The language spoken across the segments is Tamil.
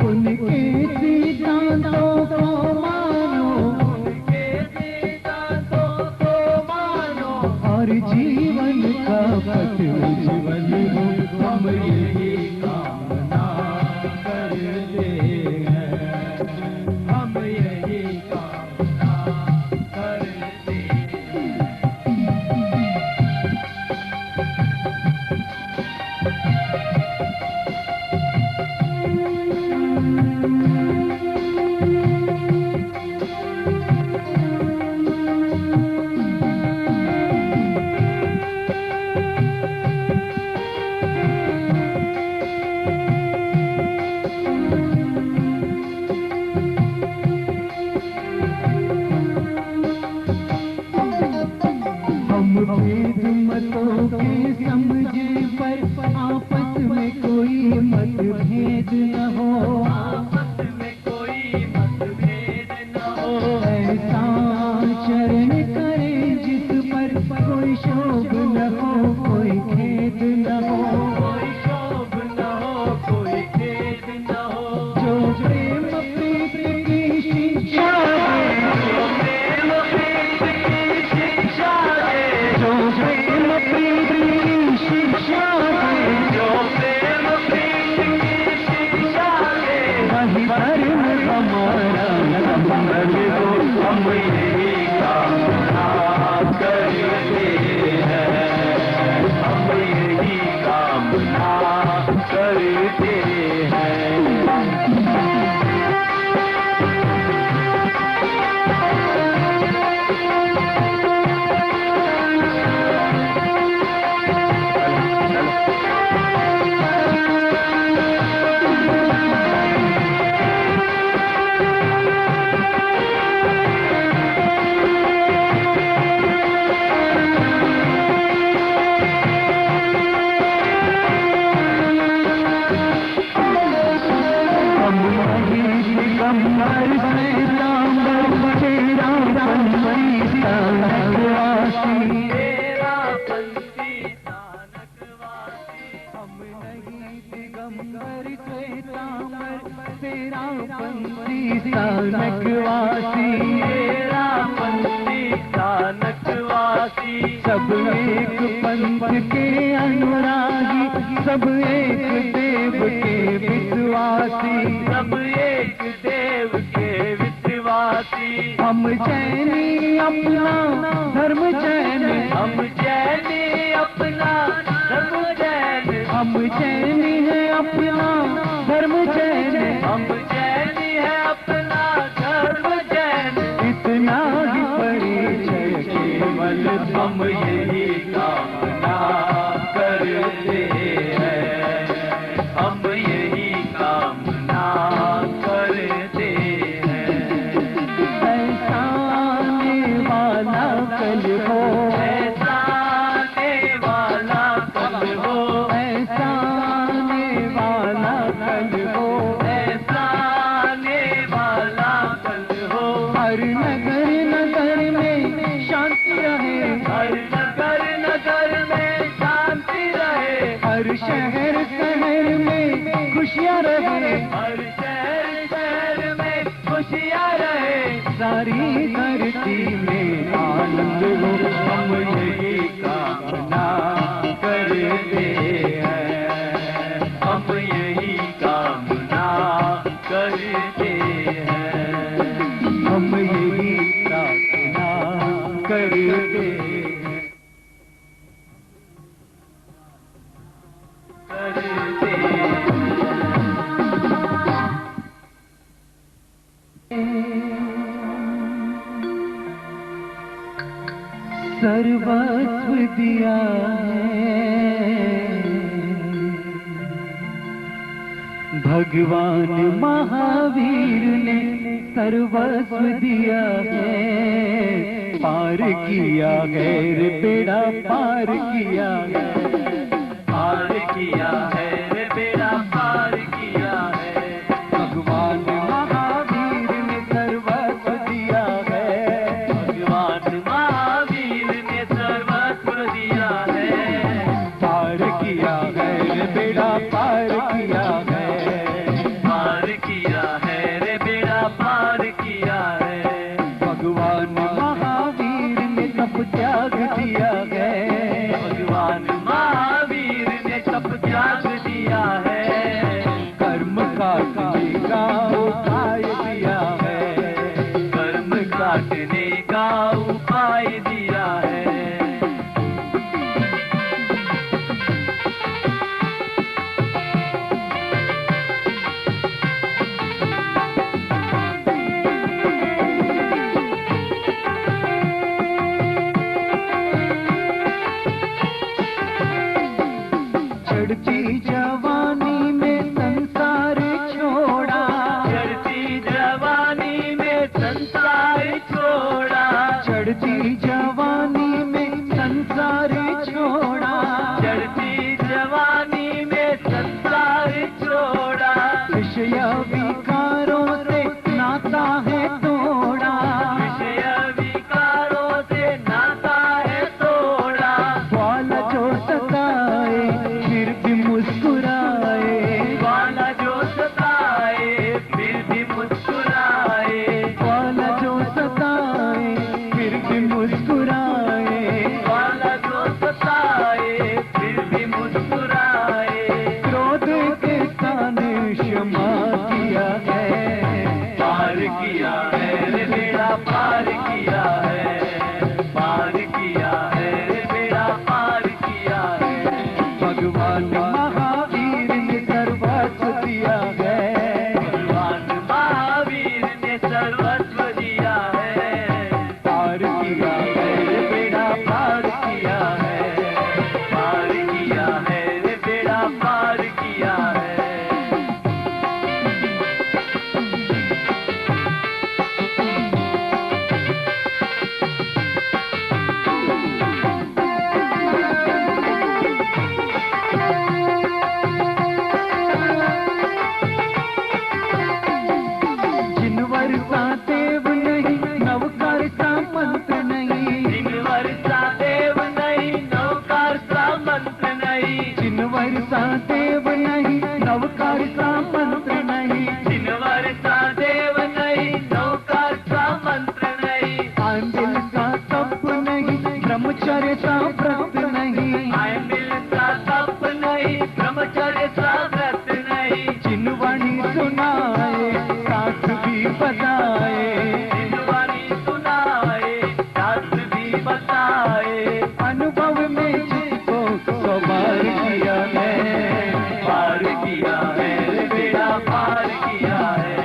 उनके सिद्धांतों दिगंबर श्वेतांबर तेरा पंथी स्थानकवासी, तेरा पंथी स्थानकवासी। हम नहीं दिगंबर श्वेतांबर तेरा पंथी स्थानकवासी, तेरा पंथी स्थानकवासी। सब एक पंथ के अनुरागी, सब एक देव के विश्वासी, सब एक देव के विश्वासी। हम जैनी अपना धर्म जैन, हम जैनी अपना धर्म जैन, हम जैनी है अपना धर्म जैन, हम जैनी है अपना धर्म जैन। इतना ही परिचय केवल हम यही कामना करते हैं, हम यही कामना करते हैं। ऐसा आने वाला कल हो, ऐसा आने वाला कल हो, ऐसा आने वाला कल हो, ऐसा आने वाला कल हो। हर नगर नगर में शांति रहे, हर नगर नगर में शांति रहे, हर शहर शहर में खुशियाँ रहे, हर शहर शहर में खुशियाँ रहे। सारी धरती में आनंद हो, हम यही कामना करते हैं, हम यही कामना करते हैं, हम यही कामना करते हैं, करते सर्वस्व दिया है भगवान महावीर ने, सर्वस्व दिया है, पार किया गैर बेड़ा पार किया है, पार किया है रे बेड़ा पार किया है। भगवान महावीर ने सर्वस्व दिया है, भगवान महावीर ने सर्वस्व दिया है, पार किया है रे बेड़ा पार किया है, पार किया है रे बेड़ा पार किया है। भगवान महावीर ने तप त्याग दिया है, भगवान महावीर ने तप त्याग दिया है, कर्म काटने का उपाय दिया है, कर्म काटने का उपाय दिया है। चढ़ती जवानी में संसार छोड़ा, चढ़ती जवानी में संसार छोड़ा, चढ़ती जवानी में संसार छोड़ा, चढ़ती जवानी में संसार छोड़ा। विषय विकारों से नाता है तोड़ा, विषय विकारों से नाता है तोड़ा। वाला जो सताए फिर भी मुस्कुराए, वाला जो सताए फिर भी मुस्कुराए, वाला जो सताए फिर भी मुस्कुराए, वाला जो सताए फिर भी मुस्कुराए। क्रोध के स्थान क्षमा किया है, पार किया है रे बेड़ा पार किया है, पार किया है रे बेड़ा पार किया है। भगवान महावीर ने सर्वस्व दिया है, भगवान महावीर ने सर्वस्व दिया है, पार किया है रे बेड़ा पार किया है, पार किया है रे बेड़ा पार किया है। वर्षा देव नहीं नवकार सा मंत्र नहीं, जिन वर्षा देव नहीं नवकार सा मंत्र नहीं, जिन वर्षा देव नहीं नवकार सा मंत्र नहीं, जिन वर्षा देव नहीं नवकार सा मंत्र नहीं, आंबिल सा तप नहीं ब्रह्मचर्य सा व्रत नहीं, आंबिल सा तप नहीं ब्रह्मचर्य सा व्रत नहीं, जिन वाणी सुनाए साथ भी बताए, जिन वाणी सुनाए साथ भी बताए, अनुभव में जिसको सौ बार किया है, पार किया है रे बेड़ा पार किया है,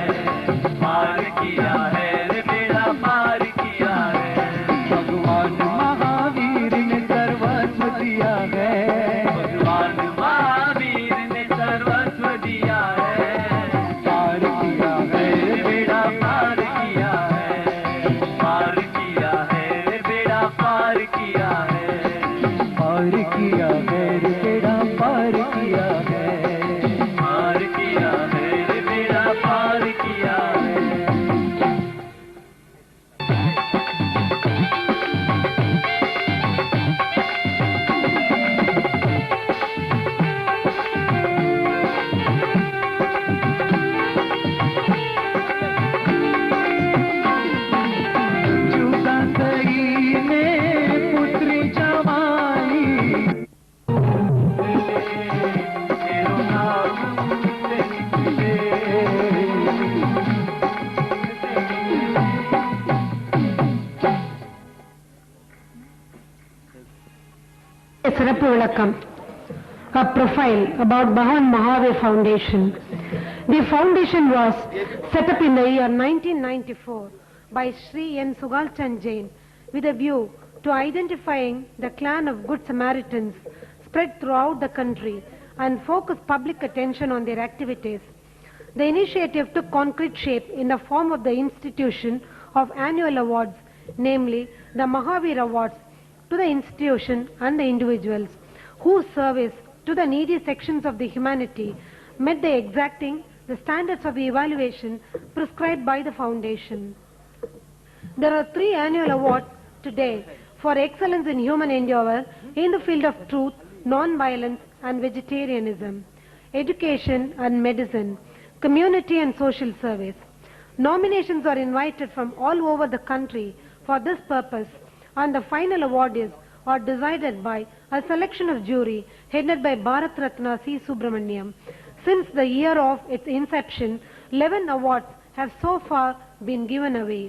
पार किया है रे बेड़ा पार किया है, भगवान महावीर ने सर्वस्व दिया है, भगवान महावीर ने सर्वस्व दिया है, पार किया है रे बेड़ा पार किया है, पार किया है रे बेड़ा पार किया है, पार किया है रे बेड़ा पार किया है, पार किया है रे बेड़ा पार किया है। जुदा कई ने पुत्री जमाई, तेरो नाम ले, சிறப்பு விளக்கம். A profile about Bhagavan Mahavir Foundation. The foundation was set up in the year 1994 by Sri N. Sugalchand Jain with a view to identifying the clan of Good Samaritans spread throughout the country and focus public attention on their activities. The initiative took concrete shape in the form of the institution of annual awards, namely the Mahavir Awards, to the institution and the individuals whose service to the needy sections of the humanity met the exacting the standards of the evaluation prescribed by the foundation. There are 3 annual awards today for excellence in human endeavor in the field of truth, non-violence and vegetarianism, education and medicine, community and social service. Nominations are invited from all over the country for this purpose, and the final awardees are decided by a selection of jury headed by Bharat Ratna C. Subramaniam. Since the year of its inception, 11 awards have so far been given away.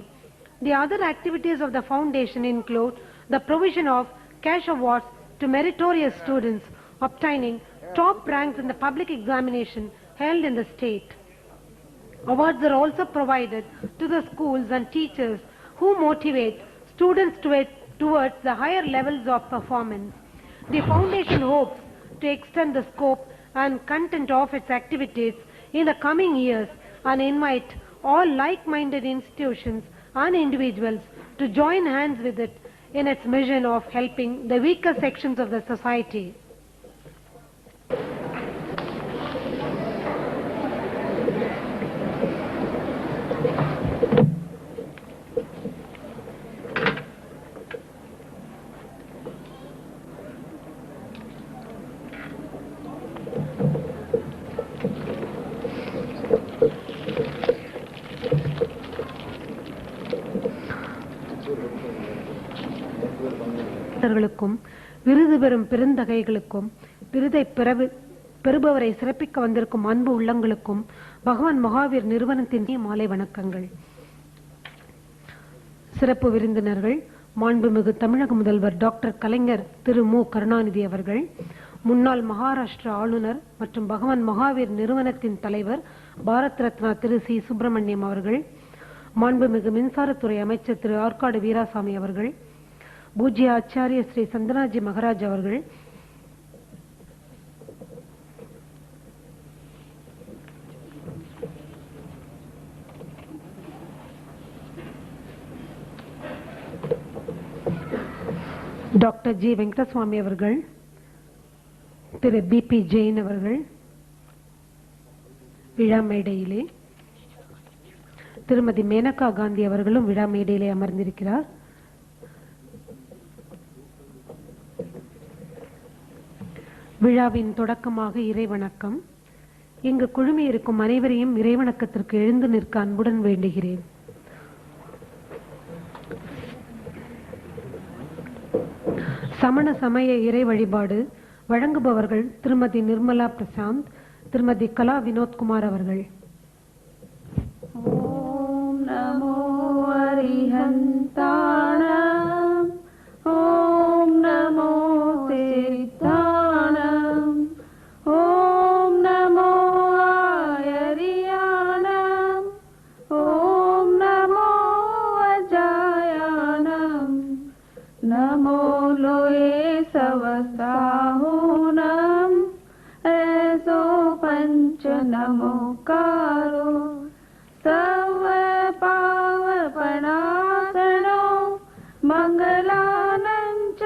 The other activities of the foundation include the provision of cash awards to meritorious students obtaining top ranks in the public examination held in the state. Awards are also provided to the schools and teachers who motivate students towards the higher levels of performance. The foundation hopes to extend the scope and content of its activities in the coming years and invite all like-minded institutions and individuals to join hands with it in its mission of helping the weaker sections of the society. விருது பெறும் பெருந்தகைகளுக்கும் விருதை பெறுபவரை சிறப்பிக்க வந்திருக்கும் அன்பு உள்ளங்களுக்கும் பகவான் மகாவீர் நிறுவனத்தின் மாலை வணக்கங்கள். சிறப்பு விருந்தினர்கள் மாண்புமிகு தமிழக முதல்வர் டாக்டர் கலைஞர் திரு மு கருணாநிதி அவர்கள், முன்னாள் மகாராஷ்டிரா ஆளுநர் மற்றும் பகவான் மகாவீர் நிறுவனத்தின் தலைவர் பாரத் ரத்னா திரு சி சுப்பிரமணியம் அவர்கள், மாண்புமிகு மின்சாரத்துறை அமைச்சர் திரு ஆற்காடு வீராசாமி அவர்கள், பூஜ்ய ஆச்சாரிய ஸ்ரீ சந்தனாஜி மகராஜ் அவர்கள், டாக்டர் ஜி வெங்கடசுவாமி அவர்கள், திரு பி பி ஜெயின் அவர்கள் விழா மேடையிலே, திருமதி மேனகா காந்தி அவர்களும் விழா மேடையிலே அமர்ந்திருக்கிறார். விழாவின் தொடக்கமாக இறைவணக்கம். இங்கு குழுமி இருக்கும் அனைவரையும் இறைவணக்கத்திற்கு எழுந்து நிற்க அன்புடன் வேண்டுகிறேன். சமண சமய இறை வழிபாடு வழங்குபவர்கள் திருமதி நிர்மலா பிரசாந்த், திருமதி கலா வினோத்குமார் அவர்கள். ஓம் நமோ அரிஹந்தானம், ஓம் நமோ சித்தானம், ஓம் நமோ ஆயரியானம், ஓம் நமோ அஜாயானம், நமோ லோயே சவசாஹூனம், ऐसो पंच नमोकारो सर्व पावपणासनो मंगलानंच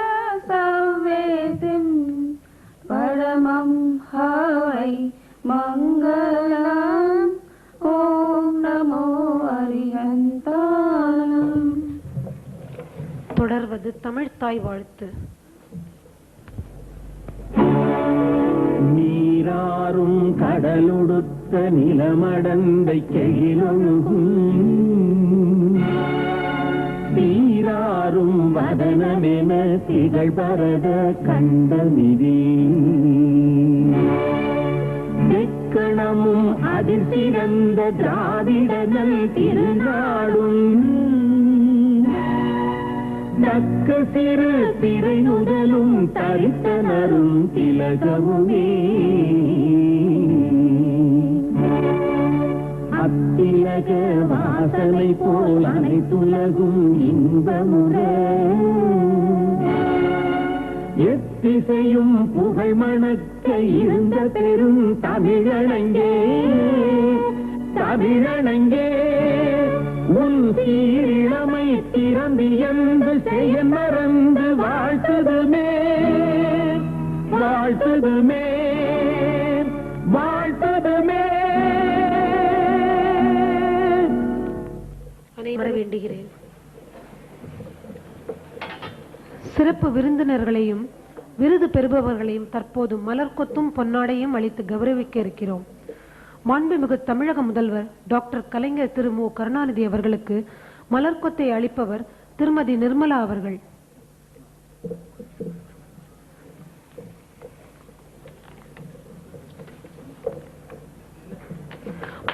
सर्वेतिं परमं हवै मंगलम्. ओम नमो अरिहन्तानम्. தொடர்வது தமிழ் தாய் வாழ்த்து. நீராறும் கடலுடுத்த நிலமடந்தை கெழிலொழுகும் நீராறும் வதனமென திகழ் பரத கண்டமிதி தெக்கணமும் அதில் சிறந்த திராவிடனல் திருநாடும் தக்க சிறு திரை முதலும் தரித்தனரும் திலகமுமே அத்திலக வாசனை போல் அனைத்துலகும் இன்பமுற எத்திசையும் புகழ் மணக்க இருந்த பெரும் தமிழனங்கே தமிழனங்கே உன் சீரிழமை திறந்து என்று செய்ய மறந்து வாழ்த்துதுமே வாழ்த்துதுமே வாழ்த்துதுமே. அனைவரும் வேண்டுகிறேன். சிறப்பு விருந்தினர்களையும் விருது பெறுபவர்களையும் தற்போது மலர்கொத்தும் பொன்னாடையும் அளித்து கௌரவிக்க இருக்கிறோம். மாண்புமிகு தமிழக முதல்வர் டாக்டர் கலைஞர் திரு மு கருணாநிதி அவர்களுக்கு மலர்கொத்தை அளிப்பவர் திருமதி நிர்மலா அவர்கள்.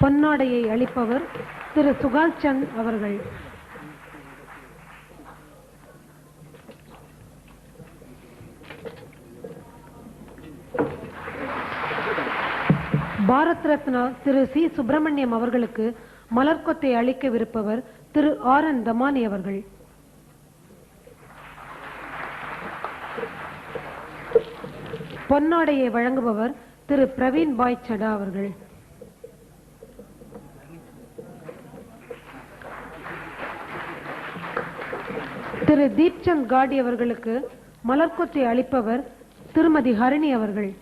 பொன்னாடையை அளிப்பவர் திரு சுகால் சந்த் அவர்கள். பாரத் ரத்னா திரு சி சுப்பிரமணியம் அவர்களுக்கு மலர்கொத்தை அளிக்கவிருப்பவர் திரு ஆர் என் தமானி அவர்கள். பொன்னாடையை வழங்குபவர் திரு பிரவீன் பாய் சடா அவர்கள். திரு தீப்சந்த் காடி அவர்களுக்கு மலர்கொத்தை அளிப்பவர் திருமதி ஹரிணி அவர்கள்.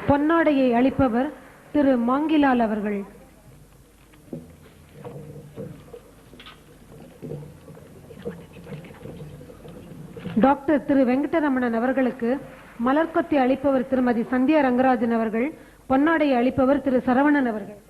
பொன்னாடையை அளிப்பவர் திரு மாங்கிலால் அவர்கள். டாக்டர் திரு வெங்கடரமணன் அவர்களுக்கு மலர்கொத்தை அளிப்பவர் திருமதி சந்தியா ரங்கராஜன் அவர்கள். பொன்னாடையை அளிப்பவர் திரு சரவணன் அவர்கள்.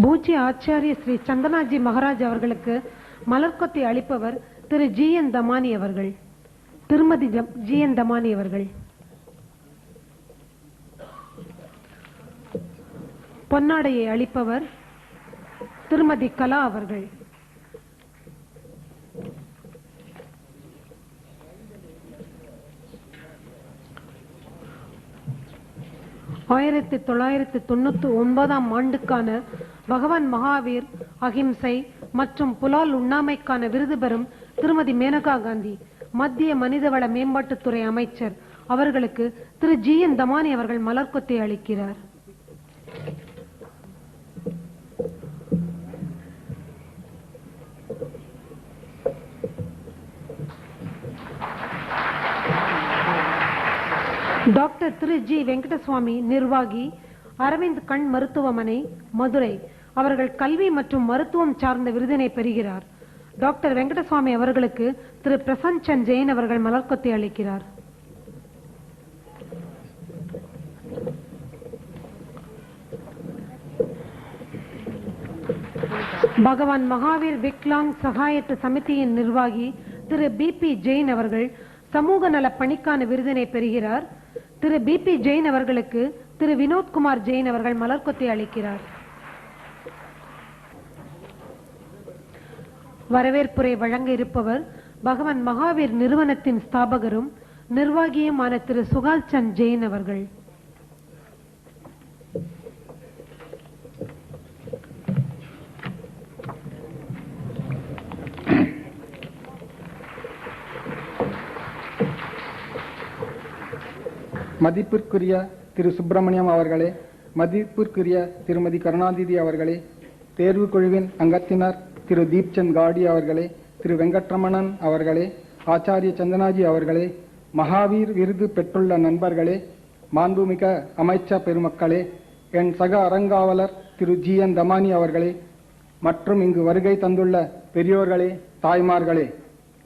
பூஜ்ய ஆச்சாரிய ஸ்ரீ சந்தனாஜி மகாராஜ் அவர்களுக்கு மலர்கொத்தை அளிப்பவர் திரு ஜி என் தமானி அவர்கள். திருமதி ஜி என் தமானி அவர்கள். பொன்னாடையை அளிப்பவர் திருமதி கலா அவர்கள். 1999ஆம் ஆண்டுக்கான பகவான் மகாவீர், அகிம்சை மற்றும் புலால் உண்ணாமைக்கான விருது பெறும் திருமதி மேனகா காந்தி, மத்திய மனிதவள மேம்பாட்டுத்துறை அமைச்சர் அவர்களுக்கு திரு ஜி.என். தமானி அவர்கள் மலர்கொத்தை அளிக்கிறார். டாக்டர் திரு ஜி. வெங்கடசுவாமி, நிர்வாகி, அரவிந்த் கண் மருத்துவமனை, மதுரை அவர்கள் கல்வி மற்றும் மருத்துவம் சார்ந்த விருதினை பெறுகிறார். டாக்டர் வெங்கடசுவாமி அவர்களுக்கு திரு பிரசன்ட் சந்த் ஜெயின் அவர்கள் மலர்கொத்தை அளிக்கிறார். பகவான் மகாவீர் விக்லாங் சகாயத்த சமிதியின் நிர்வாகி திரு பி.பி. ஜெயின் அவர்கள் சமூக நல பணிக்கான விருதினை பெறுகிறார். திரு பி.பி. ஜெயின் அவர்களுக்கு திரு வினோத்குமார் ஜெயின் அவர்கள் மலர்கொத்தை அளிக்கிறார். வரவேற்புரை வழங்க இருப்பவர் பகவான் மகாவீர் நிறுவனத்தின் ஸ்தாபகரும் நிர்வாகியுமான திரு சுகால் சந்த் ஜெயின் அவர்கள். மதிப்பிற்குரிய திரு சுப்பிரமணியம் அவர்களே, மதிப்பிற்குரிய திருமதி கருணாநிதி அவர்களே, தேர்வு குழுவின் அங்கத்தினர் திரு தீப்சந்த் காடி அவர்களே, திரு வெங்கட்ரமணன் அவர்களே, ஆச்சாரிய சந்தனாஜி அவர்களே, மகாவீர் விருது பெற்றுள்ள நண்பர்களே, மாண்புமிக அமைச்சர் பெருமக்களே, என் சக அறங்காவலர் திரு ஜி.என். தமானி அவர்களே மற்றும் இங்கு வருகை தந்துள்ள பெரியோர்களே, தாய்மார்களே,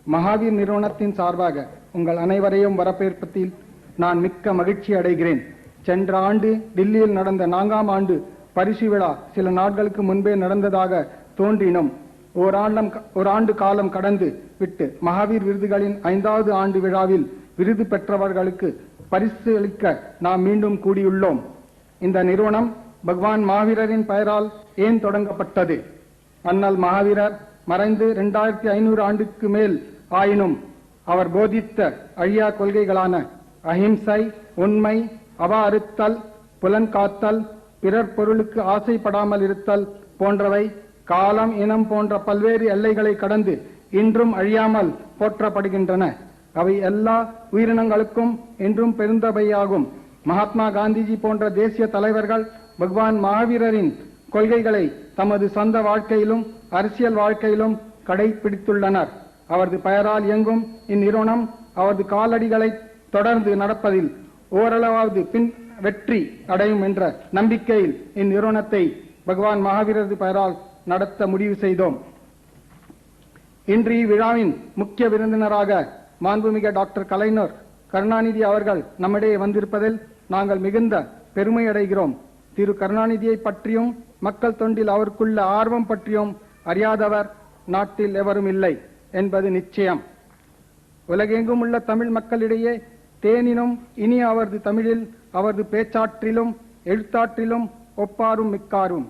மகாவீர் நிறுவனத்தின் சார்பாக உங்கள் அனைவரையும் வரவேற்பதில் நான் மிக்க மகிழ்ச்சி அடைகிறேன். சென்ற ஆண்டு டில்லியில் நடந்த 4ஆம் ஆண்டு பரிசு விழா சில நாட்களுக்கு முன்பே நடந்ததாக தோன்றினும் ஓராண்டு காலம் கடந்து விட்டு மகாவீர் விருதுகளின் 5வது ஆண்டு விழாவில் விருது பெற்றவர்களுக்கு பரிசு அளிக்க நாம் மீண்டும் கூடியுள்ளோம். இந்த நிறுவனம் பகவான் மகாவீரரின் பெயரால் ஏன் தொடங்கப்பட்டது? அண்ணல் மகாவீரர் மறைந்து 2500 ஆண்டுக்கு மேல் ஆயினும் அவர் போதித்த அழியா கொள்கைகளான அஹிம்சை, உண்மை, அவ அறுத்தல், புலன்காத்தல், பிறர் பொருளுக்கு ஆசைப்படாமல் இருத்தல் போன்றவை காலம், இனம் போன்ற பல்வேறு எல்லைகளை கடந்து இன்றும் அழியாமல் போற்றப்படுகின்றன. அவை எல்லா உயிரினங்களுக்கும் என்றும் பெருந்தவையாகும். மகாத்மா காந்திஜி போன்ற தேசிய தலைவர்கள் பகவான் மகாவீரரின் கொள்கைகளை தமது சொந்த வாழ்க்கையிலும் அரசியல் வாழ்க்கையிலும் கடைபிடித்துள்ளனர். அவரது பெயரால் இயங்கும் இந்நிறுவனம் அவரது காலடிகளை தொடர்ந்து நடப்பதில் ஓரளவாவது வெற்றி அடையும் என்ற நம்பிக்கையில் இந்நிறுவனத்தை பகவான் மகாவீரரது பெயரால் நடத்த முடிவு செய்தோம். இன்று இவ்விழாவின் முக்கிய விருந்தினராக மாண்புமிகு டாக்டர் கலைஞர் கருணாநிதி அவர்கள் நம்மிடையே வந்திருப்பதில் நாங்கள் மிகுந்த பெருமை அடைகிறோம். திரு கருணாநிதியை பற்றியும் மக்கள் தொண்டில் அவருக்குள்ள ஆர்வம் பற்றியும் அறியாதவர் நாட்டில் எவரும் இல்லை என்பது நிச்சயம். உலகெங்கும் உள்ள தமிழ் மக்களிடையே தேனினும் இனி அவரது தமிழில், அவரது பேச்சாற்றிலும் எழுத்தாற்றிலும் ஒப்பாரும் மிக்காரும்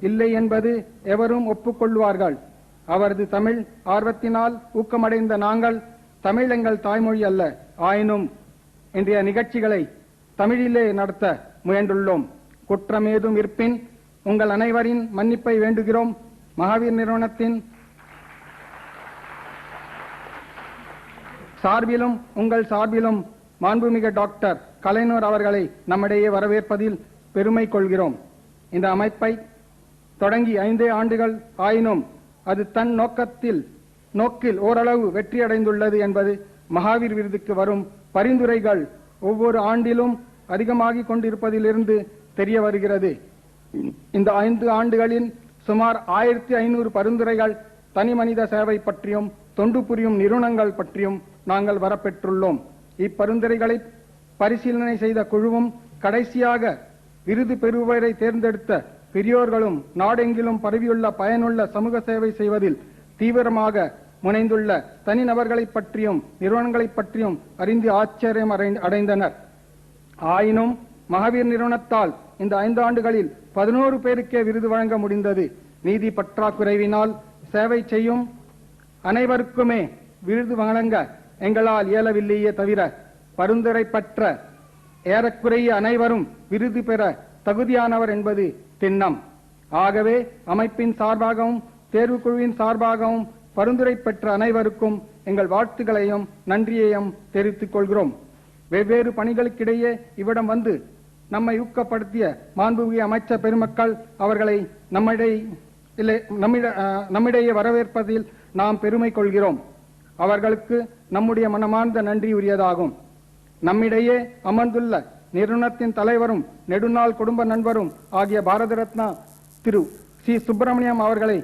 இல்லை என்பது எவரும் ஒப்புக்கொள்வார்கள். அவரது தமிழ் ஆர்வத்தினால் ஊக்கமடைந்த நாங்கள் தமிழ் எங்கள் தாய்மொழி அல்ல, ஆயினும் இன்றைய நிகழ்ச்சிகளை தமிழிலே நடத்த முயன்றுள்ளோம். குற்றமேதும் இருப்பின் உங்கள் அனைவரின் மன்னிப்பை வேண்டுகிறோம். மகாவீர் நிறுவனத்தின் சார்பிலும் உங்கள் சார்பிலும் மாண்புமிகு டாக்டர் கலைஞர் அவர்களை நம்மிடையே வரவேற்பதில் பெருமை கொள்கிறோம். இந்த அமைப்பை தொடங்கி 5 ஆண்டுகள் ஆயினும் அது தன் நோக்கில் ஓரளவு வெற்றியடைந்துள்ளது என்பது மகாவீர் விருதுக்கு வரும் பரிந்துரைகள் ஒவ்வொரு ஆண்டிலும் அதிகமாகிக் கொண்டிருப்பதிலிருந்து தெரிய வருகிறது. இந்த 5 ஆண்டுகளில் சுமார் 1500 பரிந்துரைகள் தனி மனித சேவை பற்றியும் தொண்டு புரியும் நிறுவனங்கள் பற்றியும் நாங்கள் வரப்பெற்றுள்ளோம். இப்பரிந்துரைகளை பரிசீலனை செய்த குழுவும் கடைசியாக விருது பெறுபவரை தேர்ந்தெடுத்த பெரியோர்களும் நாடெங்கிலும் பரவியுள்ள பயனுள்ள சமூக சேவை செய்வதில் தீவிரமாக முனைந்துள்ள தனிநபர்களை பற்றியும் நிறுவனங்களை பற்றியும் அறிந்து ஆச்சரியம் அடைந்தனர். ஆயினும் மகாவீர் நிறுவனத்தால் இந்த 5 ஆண்டுகளில் 11 பேருக்கே விருது வழங்க முடிந்தது. நீதி பற்றாக்குறைவினால் சேவை செய்யும் அனைவருக்குமே விருது வழங்க எங்களால் இயலவில்லையே தவிர பரிந்துரை பெற்ற ஏறக்குறைய அனைவரும் விருது பெற தகுதியானவர் என்பது திண்ணம். ஆகவே அமைப்பின் சார்பாகவும் தேர்வுக்குழுவின் சார்பாகவும் பரிந்துரை பெற்ற அனைவருக்கும் எங்கள் வாழ்த்துக்களையும் நன்றியையும் தெரிவித்துக் கொள்கிறோம். வெவ்வேறு பணிகளுக்கிடையே இவ்விடம் வந்து நம்மை ஊக்கப்படுத்திய மாண்புமிகு அமைச்சர் பெருமக்கள் அவர்களை நம்மிடையே வரவேற்பதில் நாம் பெருமை கொள்கிறோம். அவர்களுக்கு நம்முடைய மனமார்ந்த நன்றி உரியதாகும். நம்மிடையே அமர்ந்துள்ள நிறுவனத்தின் தலைவரும் நெடுநாள் குடும்ப நண்பரும் ஆகிய பாரத ரத்னா திரு சி சுப்பிரமணியம் அவர்களை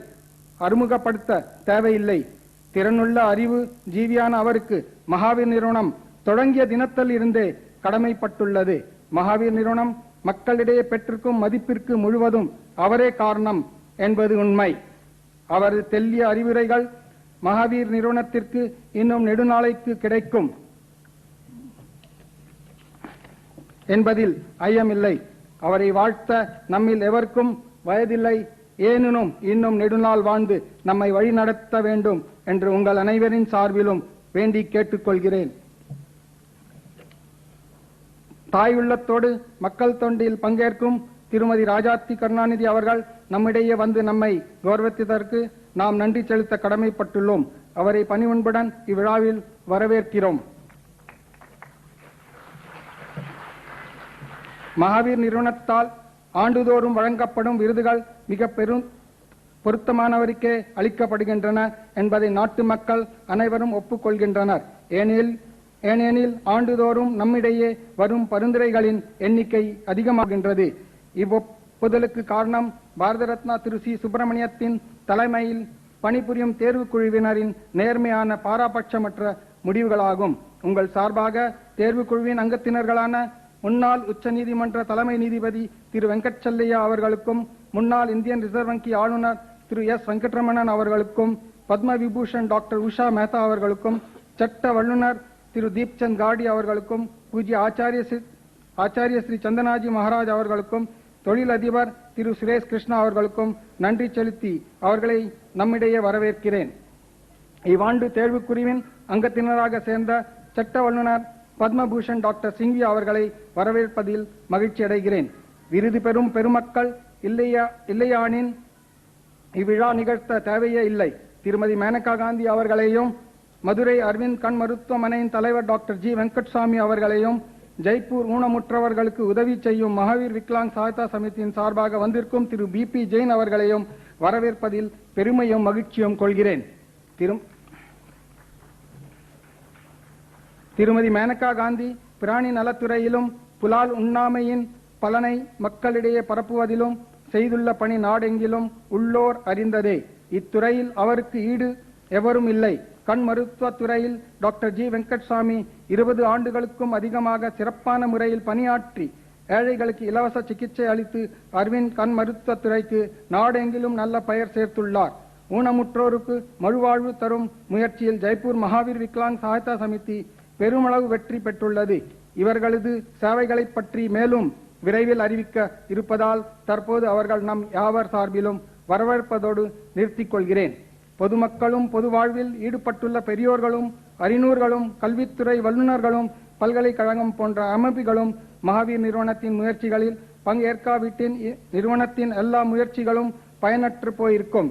அறிமுகப்படுத்த தேவையில்லை. திறனுள்ள அறிவு ஜீவியான அவருக்கு மகாவீர் நிறுவனம் தொடங்கிய தினத்தில் இருந்தே கடமைப்பட்டுள்ளது. மகாவீர் நிறுவனம் மக்களிடையே பெற்றிருக்கும் மதிப்பிற்கு முழுவதும் அவரே காரணம் என்பது உண்மை. அவரது தெல்லிய அறிவுரைகள் மகாவீர் நிறுவனத்திற்கு இன்னும் நெடுநாளைக்கு கிடைக்கும் என்பதில் ஐயமில்லை. அவரை வாழ்த்த நம்மில் எவருக்கும் வயதில்லை. ஏனினும் இன்னும் நெடுநாள் வாழ்ந்து நம்மை வழிநடத்த வேண்டும் என்று உங்கள் அனைவரின் சார்பிலும் வேண்டி கேட்டுக்கொள்கிறேன். தாயுள்ளத்தோடு மக்கள் தொண்டில் பங்கேற்கும் திருமதி ராஜாத்தி கருணாநிதி அவர்கள் நம்மிடையே வந்து நம்மை கௌரவித்ததற்கு நாம் நன்றி செலுத்த கடமைப்பட்டுள்ளோம். அவரை பணிவன்புடன் இவ்விழாவில் வரவேற்கிறோம். மகாவீர் நிறுவனத்தால் ஆண்டுதோறும் வழங்கப்படும் விருதுகள் மிக பொருத்தமானவருக்கே அளிக்கப்படுகின்றன என்பதை நாட்டு மக்கள் அனைவரும் ஒப்புக்கொள்கின்றனர். ஏனெனில் ஆண்டுதோறும் நம்மிடையே வரும் பரிந்துரைகளின் எண்ணிக்கை அதிகமாகின்றது. இவ்வொப்புதலுக்கு காரணம் பாரத ரத்னா திரு சி சுப்பிரமணியத்தின் தலைமையில் பணிபுரியும் தேர்வுக்குழுவினரின் நேர்மையான பாராபட்சமற்ற முடிவுகளாகும். உங்கள் சார்பாக தேர்வுக்குழுவின் அங்கத்தினர்களான முன்னாள் உச்சநீதிமன்ற தலைமை நீதிபதி திரு வெங்கட்சல்லையா அவர்களுக்கும் முன்னாள் இந்தியன் ரிசர்வ் வங்கி ஆளுநர் திரு எஸ் வெங்கட்ரமணன் அவர்களுக்கும் பத்ம விபூஷன் டாக்டர் உஷா மேத்தா அவர்களுக்கும் சட்ட வல்லுநர் திரு தீப்சந்த் காடி அவர்களுக்கும் பூஜ்ய ஆச்சாரிய ஸ்ரீ சந்தனாஜி மகாராஜ் அவர்களுக்கும் தொழிலதிபர் திரு சுரேஷ் கிருஷ்ணா அவர்களுக்கும் நன்றி செலுத்தி அவர்களை நம்மிடையே வரவேற்கிறேன். இவ்வாண்டு தேர்வுக்குழுவின் அங்கத்தினராக சேர்ந்த சட்ட வல்லுநர் பத்மபூஷன் டாக்டர் சிங்வி அவர்களை வரவேற்பதில் மகிழ்ச்சி அடைகிறேன். விருது பெறும் பெருமக்கள் இல்லையானின் இவ்விழா நிகழ்த்த தேவையே இல்லை. திருமதி மேனகா காந்தி அவர்களையும் மதுரை அரவிந்த் கண் மருத்துவமனையின் தலைவர் டாக்டர் ஜி வெங்கட்சாமி அவர்களையும் ஜெய்ப்பூர் ஊனமுற்றவர்களுக்கு உதவி செய்யும் மகாவீர் விக்லாங் சகாயதா சமிதியின் சார்பாக வந்திருக்கும் திரு பி ஜெயின் அவர்களையும் வரவேற்பதில் பெருமையும் மகிழ்ச்சியும் கொள்கிறேன். திருமதி மேனகா காந்தி பிராணி நலத்துறையிலும் புலால் உண்ணாமையின் பலனை மக்களிடையே பரப்புவதிலும் செய்துள்ள பணி நாடெங்கிலும் உள்ளோர் அறிந்ததே. இத்துறையில் அவருக்கு ஈடு எவரும் இல்லை. கண் மருத்துவ துறையில் டாக்டர் ஜி வெங்கட்சாமி 20 ஆண்டுகளுக்கும் அதிகமாக சிறப்பான முறையில் பணியாற்றி ஏழைகளுக்கு இலவச சிகிச்சை அளித்து அரவிந்த் கண் மருத்துவ துறைக்கு நாடெங்கிலும் நல்ல பெயர் சேர்த்துள்ளார். ஊனமுற்றோருக்கு மறுவாழ்வு தரும் முயற்சியில் ஜெய்ப்பூர் மகாவீர் விக்லாங் சகாயதா சமிதி பெருமளவு வெற்றி பெற்றுள்ளது. இவர்களது சேவைகளை பற்றி மேலும் விரைவில் அறிவிக்க இருப்பதால் தற்போது அவர்கள் நம் யாவர் சார்பிலும் வரவேற்பதோடு நிறுத்திக் கொள்கிறேன். பொதுமக்களும் பொது வாழ்வில் ஈடுபட்டுள்ள பெரியோர்களும் அறிஞர்களும் கல்வித்துறை வல்லுநர்களும் பல்கலைக்கழகம் போன்ற அமைப்புகளும் மகாவீர் நிறுவனத்தின் முயற்சிகளில் பங்கேற்காவிட்டின் நிறுவனத்தின் எல்லா முயற்சிகளும் பயனற்று போயிருக்கும்.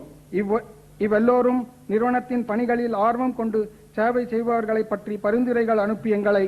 இவ்வெல்லோரும் நிறுவனத்தின் பணிகளில் ஆர்வம் கொண்டு சேவை செய்பவர்களை பற்றி பரிந்துரைகள் அனுப்பி எங்களை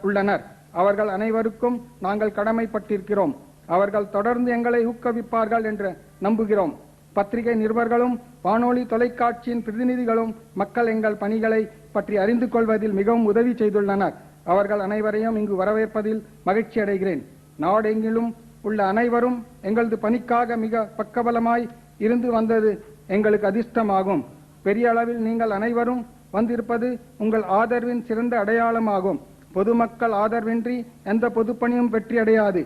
உள்ளனர். அவர்கள் அனைவருக்கும் நாங்கள் கடமைப்பட்டிருக்கிறோம். அவர்கள் தொடர்ந்து எங்களை ஊக்குவிப்பார்கள் என்று நம்புகிறோம். பத்திரிகை நிருபர்களும் வானொலி தொலைக்காட்சியின் பிரதிநிதிகளும் மக்கள் எங்கள் பணிகளை பற்றி அறிந்து கொள்வதில் மிகவும் உதவி செய்துள்ளனர். அவர்கள் அனைவரையும் இங்கு வரவேற்பதில் மகிழ்ச்சி அடைகிறேன். நாடெங்கிலும் உள்ள அனைவரும் எங்களது பணிக்காக மிக பக்கபலமாய் இருந்து வந்தது எங்களுக்கு அதிர்ஷ்டமாகும். பெரிய அளவில் நீங்கள் அனைவரும் வந்திருப்பது உங்கள் ஆதரவின் சிறந்த அடையாளமாகும். பொதுமக்கள் ஆதரவின்றி எந்த பொதுப்பணியும் வெற்றி அடையாது.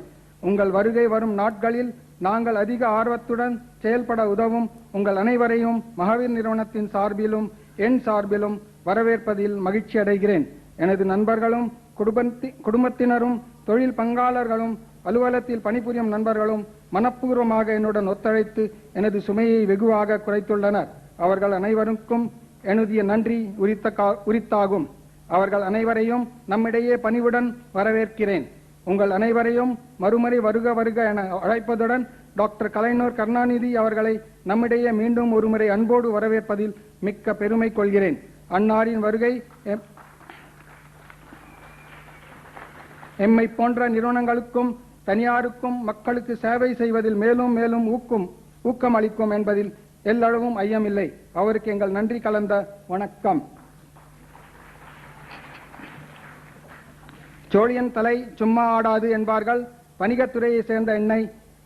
உங்கள் வருகை வரும் நாட்களில் நாங்கள் அதிக ஆர்வத்துடன் செயல்பட உதவும் உங்கள் அனைவரையும் மகாவீர் நிறுவனத்தின் சார்பிலும் என் சார்பிலும் வரவேற்பதில் மகிழ்ச்சி அடைகிறேன். எனது நண்பர்களும் குடும்பத்தினரும் தொழில் பங்காளர்களும் அலுவலகத்தில் பணிபுரியும் நண்பர்களும் மனப்பூர்வமாக என்னுடன் ஒத்துழைத்து எனது சுமையை வெகுவாக குறைத்துள்ளனர். அவர்கள் அனைவருக்கும் எனது நன்றி உரித்தாகும். அவர்கள் அனைவரையும் நம்மிடையே பணிவுடன் வரவேற்கிறேன். உங்கள் அனைவரையும் மறுமுறை வருக வருக என அழைப்பதுடன் டாக்டர் கலைஞர் கருணாநிதி அவர்களை நம்மிடையே மீண்டும் ஒருமுறை அன்போடு வரவேற்பதில் மிக்க பெருமை கொள்கிறேன். அன்னாரின் வருகை எம்மை போன்ற நிறுவனங்களுக்கும் தனியாருக்கும் மக்களுக்கு சேவை செய்வதில் மேலும் மேலும் ஊக்கம் அளிக்கும் என்பதில் எல்லளவும் ஐயமில்லை. அவருக்கு எங்கள் நன்றி கலந்த வணக்கம். சோழியன் தலை சும்மா ஆடாது என்பார்கள். வணிகத்துறையை சேர்ந்த என்னை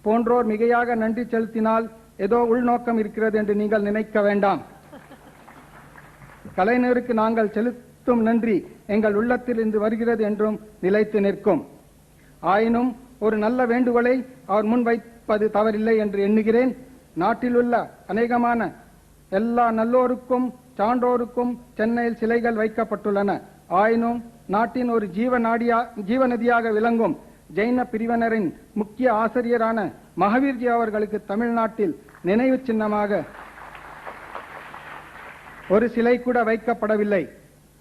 போன்றோர் மிகையாக நன்றி செலுத்தினால் ஏதோ உள்நோக்கம் இருக்கிறது என்று நீங்கள் நினைக்க வேண்டாம். கலைஞருக்கு நாங்கள் செலுத்தும் நன்றி எங்கள் உள்ளத்தில் இருந்து வருகிறது என்றும் நிலைத்து நிற்கும். ஆயினும் ஒரு நல்ல வேண்டுகோளை அவர் முன்வைப்பது தவறில்லை என்று எண்ணுகிறேன். நாட்டில் உள்ள அநேகமான எல்லா நல்லோருக்கும் சான்றோருக்கும் சென்னையில் சிலைகள் வைக்கப்பட்டுள்ளன. ஆயினும் நாட்டின் ஒரு ஜீவநதியாக விளங்கும் ஜெயின பிரிவினரின் முக்கிய ஆசிரியரான மகாவீர்ஜி அவர்களுக்கு தமிழ்நாட்டில் நினைவு சின்னமாக ஒரு சிலை கூட வைக்கப்படவில்லை.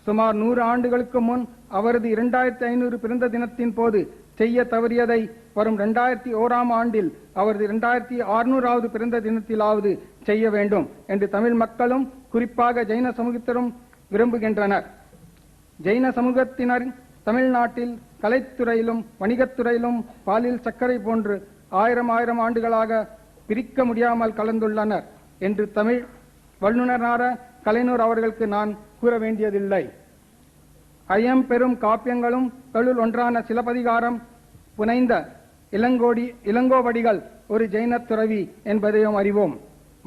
சுமார் 100 ஆண்டுகளுக்கு முன் அவரது 2500 பிறந்த தினத்தின் போது செய்ய தவறியதை வரும் 2001ஆம் ஆண்டில் அவரது 2600வது பிறந்த தினத்திலாவது செய்ய வேண்டும் என்று தமிழ் மக்களும் குறிப்பாக ஜெயின சமூகத்தினரும் விரும்புகின்றனர். ஜெயின சமூகத்தினர் தமிழ்நாட்டில் கலைத்துறையிலும் வணிகத்துறையிலும் பாலில் சர்க்கரை போன்று ஆயிரம் ஆண்டுகளாக பிரிக்க முடியாமல் கலந்துள்ளனர் என்று தமிழ் வல்லுநரான கலைஞர் அவர்களுக்கு நான் கூற வேண்டியதில்லை. ஐயம் பெரும் காப்பியங்களும் தொழில் ஒன்றான சிலப்பதிகாரம் புனைந்த இளங்கோவடிகள் ஒரு ஜெயின துறவி என்பதையும் அறிவோம்.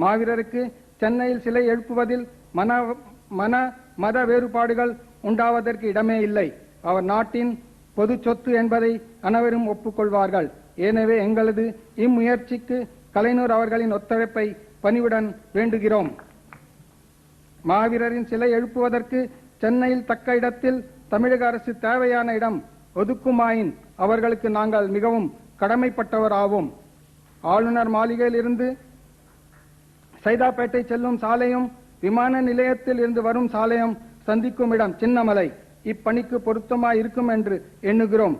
மாவீரருக்கு சென்னையில் சிலை எழுப்புவதில் மத வேறுபாடுகள் உண்டாவதற்கு இடமே இல்லை. அவர் நாட்டின் பொது சொத்து என்பதை அனைவரும் ஒப்புக்கொள்வார்கள். எனவே எங்களது இம்முயற்சிக்கு கலைஞர் அவர்களின் ஒத்துழைப்பை பணிவுடன் வேண்டுகிறோம். மாவீரரின் சிலை எழுப்புவதற்கு சென்னையில் தக்க இடத்தில் தமிழக அரசு தேவையான இடம் ஒதுக்குமாயின் அவர்களுக்கு நாங்கள் மிகவும் கடமைப்பட்டவராவோம். ஆளுநர் மாளிகையில் இருந்து சைதாப்பேட்டை செல்லும் சாலையும் விமான நிலையத்தில் இருந்து வரும் சாலையும் சந்திக்கும் இடம் சின்னமலை இப்பணிக்கு பொருத்தமாய் இருக்கும் என்று எண்ணுகிறோம்.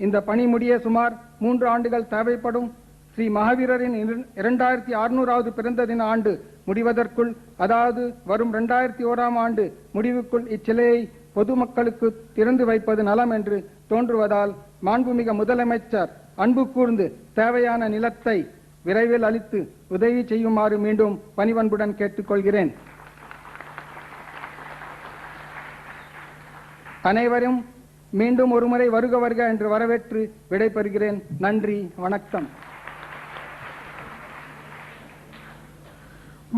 இந்த பணி முடிய சுமார் 3 ஆண்டுகள் தேவைப்படும். ஸ்ரீ மகாவீரரின் 2600வது பிறந்த தின ஆண்டு முடிவதற்குள், அதாவது வரும் 2001ஆம் ஆண்டு முடிவுக்குள் இச்சிலையை பொதுமக்களுக்கு திறந்து வைப்பது நலம் என்று தோன்றுவதால் மாண்புமிகு முதலமைச்சர் அன்பு கூர்ந்து தேவையான நிலத்தை விரைவில் அளித்து உதவி செய்யுமாறு மீண்டும் பணிவன்புடன் கேட்டுக்கொள்கிறேன். அனைவரும் மீண்டும் ஒருமுறை வருக வருக என்று வரவேற்று விடைபெறுகிறேன். நன்றி, வணக்கம்.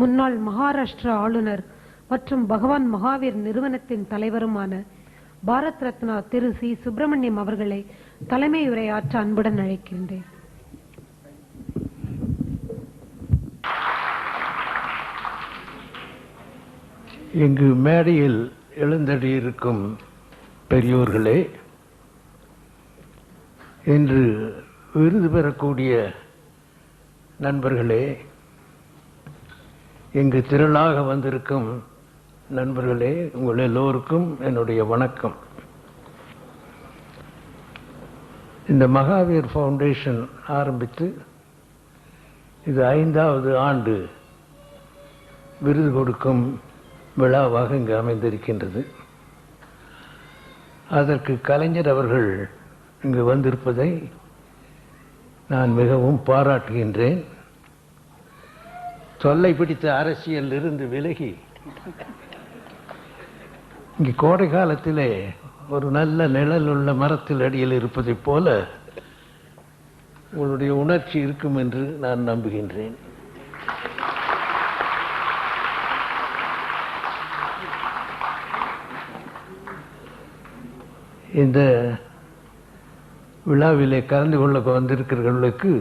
முன்னாள் மகாராஷ்டிரா ஆளுநர் மற்றும் பகவான் மகாவீர் நிறுவனத்தின் தலைவருமான பாரத் ரத்னா திரு சி சுப்பிரமணியம் அவர்களை தலைமை உரையாற்ற அன்புடன் அழைக்கின்றேன். இங்கு மேடையில் எழுந்தடியிருக்கும் பெரியோர்களே, இன்று விருது பெறக்கூடிய நண்பர்களே, இங்கு திரளாக வந்திருக்கும் நண்பர்களே, உங்கள் எல்லோருக்கும் என்னுடைய வணக்கம். இந்த மகாவீர் ஃபவுண்டேஷன் ஆரம்பித்து இது 5வது ஆண்டு விருது கொடுக்கும் விழாவாக இங்கு அமைந்திருக்கின்றது. அதற்கு கலைஞர் அவர்கள் இங்கு வந்திருப்பதை நான் மிகவும் பாராட்டுகின்றேன். தொல்லை பிடித்த அரசியல் இருந்து விலகி இங்கு கோடை காலத்திலே ஒரு நல்ல நிழல் உள்ள மரத்தில் அடியில் இருப்பதைப் போல உங்களுடைய உணர்ச்சி இருக்கும் என்று நான் நம்புகின்றேன். இந்த விழாவிலே கலந்து கொள்ள வந்திருக்கிறவர்களுக்கு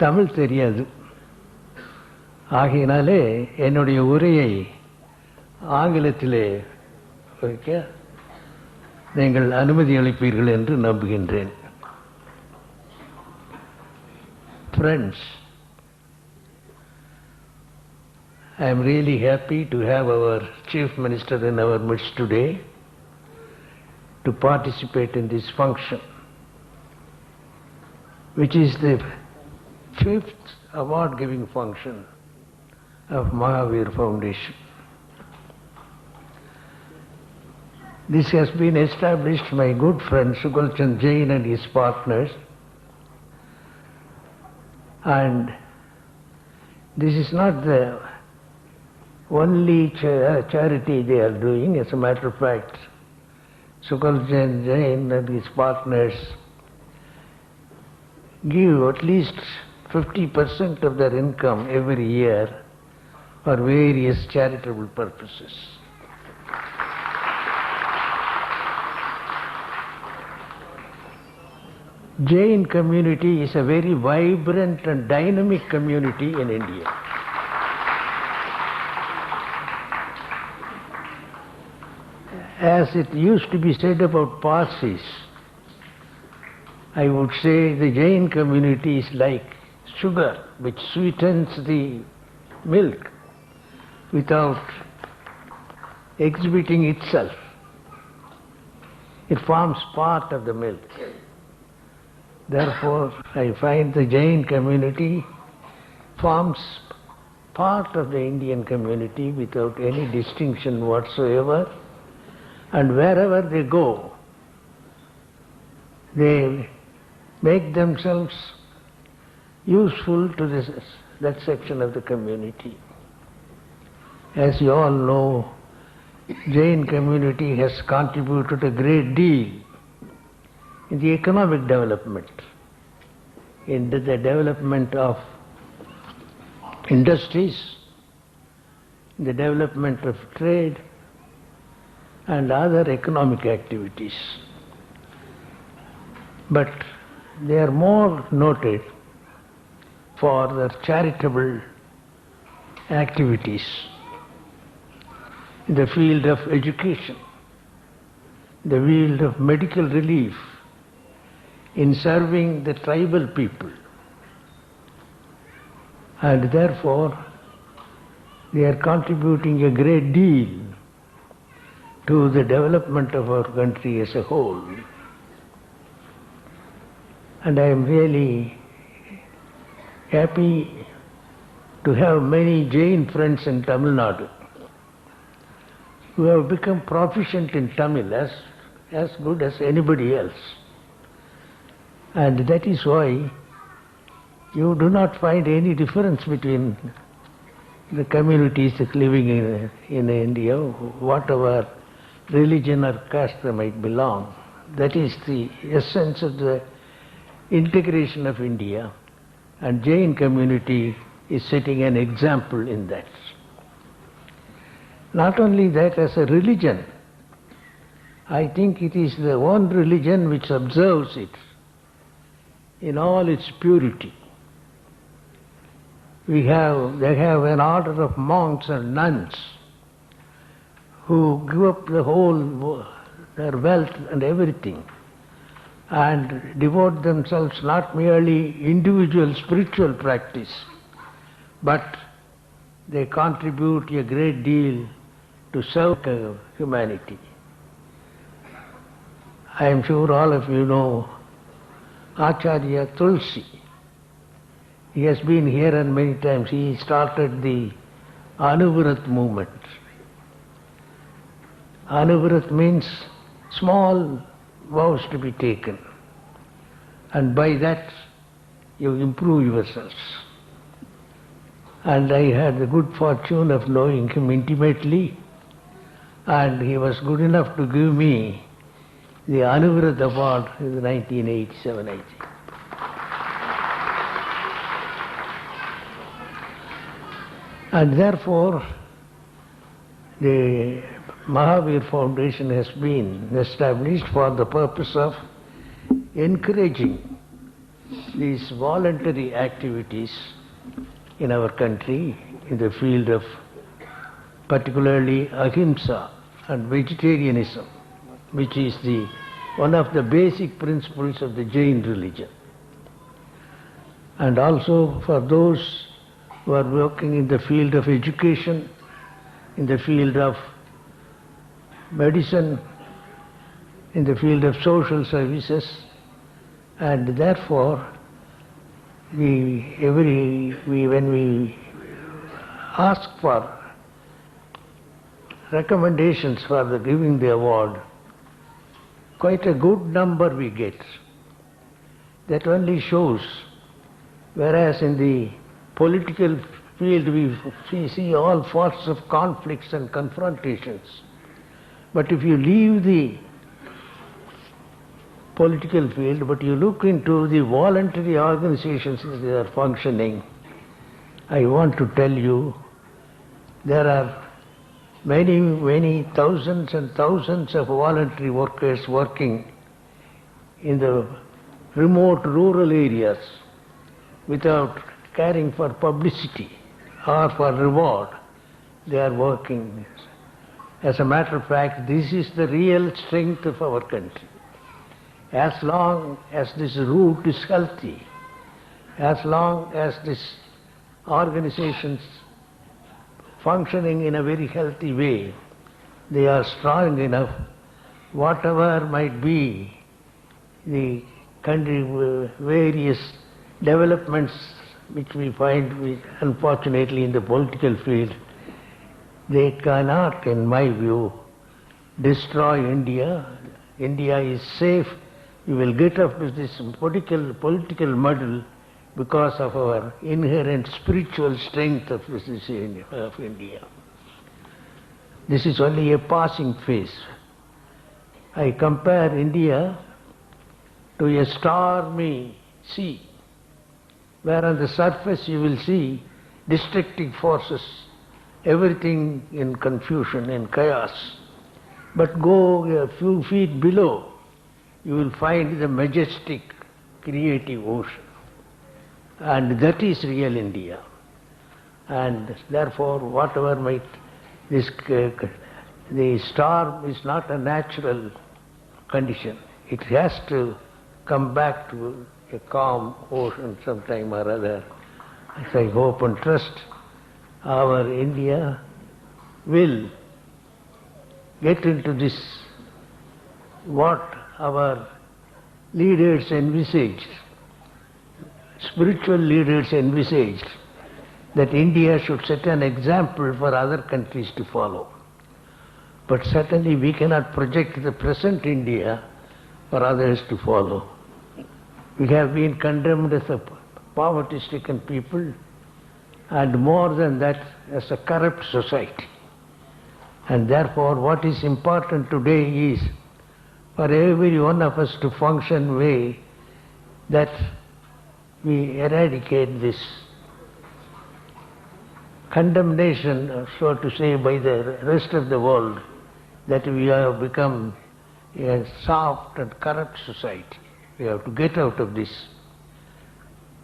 தமிழ் தெரியாது. ஆகையினாலே என்னுடைய உரையை ஆங்கிலத்திலே வைக்க நீங்கள் அனுமதி அளிப்பீர்கள் என்று நம்புகின்றேன். Friends, I am really happy to have our Chief Minister in our midst today to participate in this function, which is the 5th award-giving function of Mahavir Foundation. This has been established by my good friend Sugul Chand Jain and his partners, and this is not the only charity they are doing. As a matter of fact, Sugul Chand Jain and his partners give at least 50% of their income every year for various charitable purposes. Jain community is a very vibrant and dynamic community in India. As it used to be said about Parsis, I would say the Jain community is like sugar which sweetens the milk without exhibiting itself. It forms part of the milk. Therefore, I find the Jain community forms part of the Indian community without any distinction whatsoever, and wherever they go, they make themselves useful to that section of the community. As you all know, Jain community has contributed a great deal in the economic development, in the development of industries, in the development of trade and other economic activities. But they are more noted for their charitable activities in the field of education, the field of medical relief, in serving the tribal people. And therefore, they are contributing a great deal to the development of our country as a whole. And I am really happy to have many Jain friends in Tamil Nadu who have become proficient in Tamil, as good as anybody else. And that is why you do not find any difference between the communities living in India, whatever religion or caste they might belong. That is the essence of the integration of India, and Jain community is setting an example in that. Not only that, as a religion, I think it is the one religion which observes it in all its purity. They have an order of monks and nuns who give up their wealth and everything and devote themselves not merely individual spiritual practice, but they contribute a great deal to serve humanity. I am sure all of you know Acharya Tulsi. He has been here and many times. He started the Anuvrat movement. Anuvrat means small vows to be taken, and by that you improve yourselves. And I had the good fortune of knowing him intimately, and he was good enough to give me the Anuvrat Award in 1987, I think. And therefore, the Mahavir Foundation has been established for the purpose of encouraging these voluntary activities in our country in the field of particularly ahimsa and vegetarianism, which is one of the basic principles of the Jain religion. And also for those who are working in the field of education, in the field of medicine, in the field of social services, and therefore when we ask for recommendations for giving the award, quite a good number we get. That only shows, whereas in the political field we see all sorts of conflicts and confrontations. But if you leave the political field, but you look into the voluntary organizations that are functioning, I want to tell you there are many, many thousands and thousands of voluntary workers working in the remote rural areas without caring for publicity or for reward. They are working. As a matter of fact, this is the real strength of our country. As long as this root is healthy, as long as this organizations functioning in a very healthy way, they are strong enough, whatever might be the country various developments which we find unfortunately in the political field, they cannot, in my view, destroy India. India is safe. We will get up with this political muddle because of our inherent spiritual strength of India. This is only a passing phase. I compare India to a stormy sea, where on the surface you will see destructive forces, everything in confusion and chaos. But go a few feet below, you will find the majestic, creative ocean. And that is real India. And therefore, whatever might the storm is not a natural condition. It has to come back to a calm ocean sometime or other. As I hope and trust, our India will get into this, what our leaders envisaged, spiritual leaders envisaged, that India should set an example for other countries to follow. But certainly we cannot project the present India for others to follow. We have been condemned as a poverty-stricken people, and more than that, as a corrupt society. And therefore what is important today is for every one of us to function way that we eradicate this condemnation, so to say, by the rest of the world, that we have become a soft and corrupt society. We have to get out of this.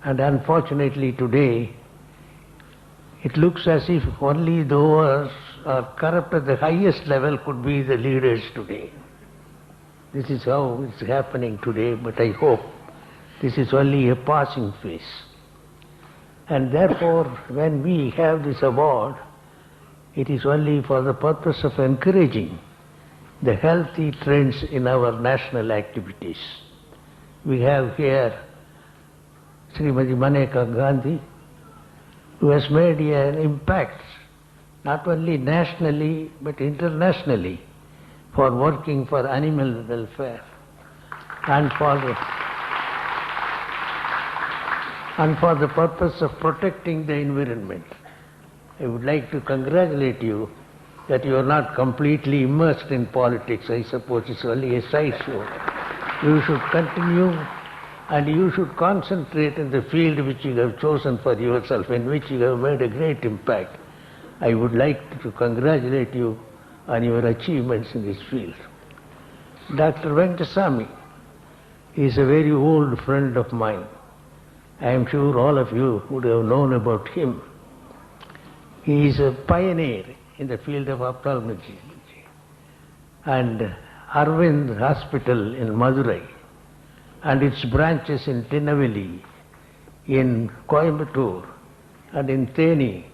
And unfortunately today, it looks as if only those are corrupt at the highest level could be the leaders today. This is how it's happening today, but I hope this is only a passing phase. And therefore, when we have this award, it is only for the purpose of encouraging the healthy trends in our national activities. We have here Srimati Maneka Gandhi, who has made an impact not only nationally but internationally for working for animal welfare and for the purpose of protecting the environment. I would like to congratulate you that you are not completely immersed in politics. I suppose it's only a sideshow. You should continue and you should concentrate in the field which you have chosen for yourself, in which you have made a great impact. I would like to congratulate you on your achievements in this field. Dr. Venkateswamy is a very old friend of mine. I am sure all of you would have known about him. He is a pioneer in the field of ophthalmology. And Arvind Hospital in Madurai and its branches in Tinnavelly, in Coimbatore, and in Theni.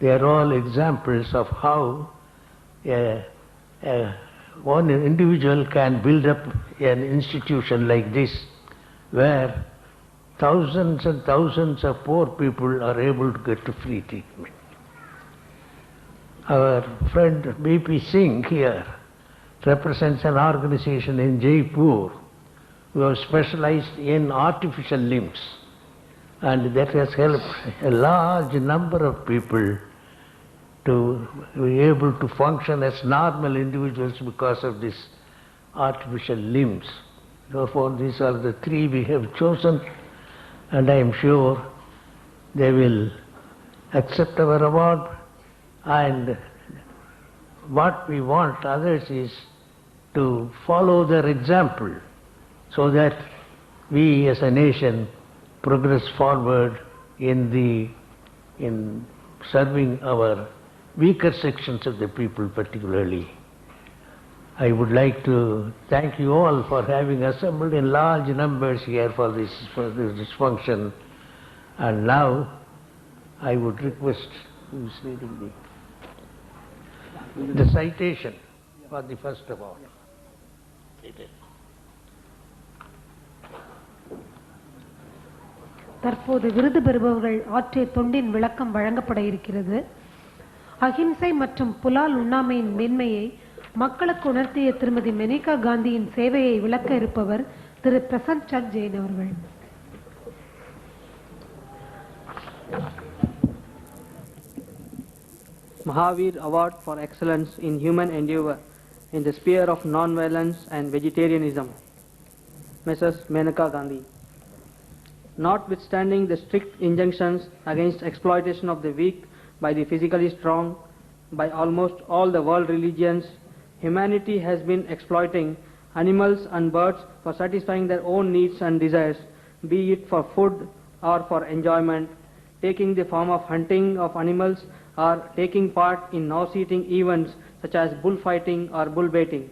They are all examples of how one individual can build up an institution like this, where thousands and thousands of poor people are able to get to free treatment. Our friend B.P. Singh here represents an organization in Jaipur who have specialized in artificial limbs, and that has helped a large number of people to be able to function as normal individuals because of these artificial limbs. Therefore, these are the three we have chosen, and I am sure they will accept our award. And what we want others is to follow their example, so that we as a nation progress forward in serving our weaker sections of the people particularly. I would like to thank you all for having assembled in large numbers here for this function. And now I would request who is reading the citation for the first award. தற்போது விருது பெறுபவர்கள் ஆற்றிய தொண்டின் விளக்கம் வழங்கப்பட இருக்கிறது. அகிம்சை மற்றும் புலால் உண்ணாமையின் மேன்மையை மக்களுக்கு உணர்த்திய திருமதி மேனகா காந்தியின் சேவையை விளக்க இருப்பவர் திரு பிரசன்ட் சந்த் ஜெயின் அவர்கள். Mahavir Award for Excellence in Human Endeavor in the sphere of non-violence and vegetarianism, Mrs. Maneka Gandhi. Notwithstanding the strict injunctions against exploitation of the weak by the physically strong, by almost all the world religions, humanity has been exploiting animals and birds for satisfying their own needs and desires, be it for food or for enjoyment, taking the form of hunting of animals or taking part in nauseating events such as bullfighting or bull-baiting.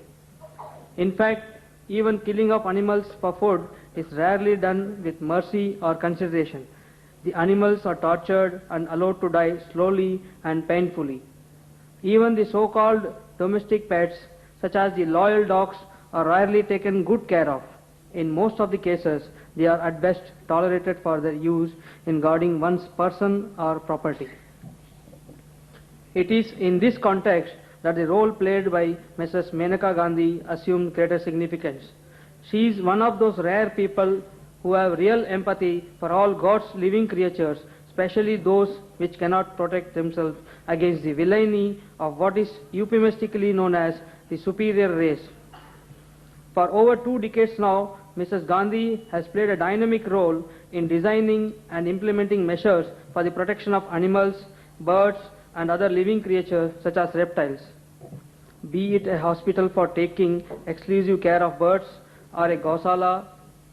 In fact, even killing of animals for food is rarely done with mercy or consideration. The animals are tortured and allowed to die slowly and painfully. Even the so-called domestic pets, such as the loyal dogs, are rarely taken good care of. In most of the cases, they are at best tolerated for their use in guarding one's person or property. It is in this context that the role played by Mrs. Maneka Gandhi assumed greater significance. She is one of those rare people who have real empathy for all God's living creatures, especially those which cannot protect themselves against the villainy of what is euphemistically known as the superior race. For over 2 decades now, Mrs. Gandhi has played a dynamic role in designing and implementing measures for the protection of animals, birds, and other living creatures such as reptiles. Be it a hospital for taking exclusive care of birds, or a gosala,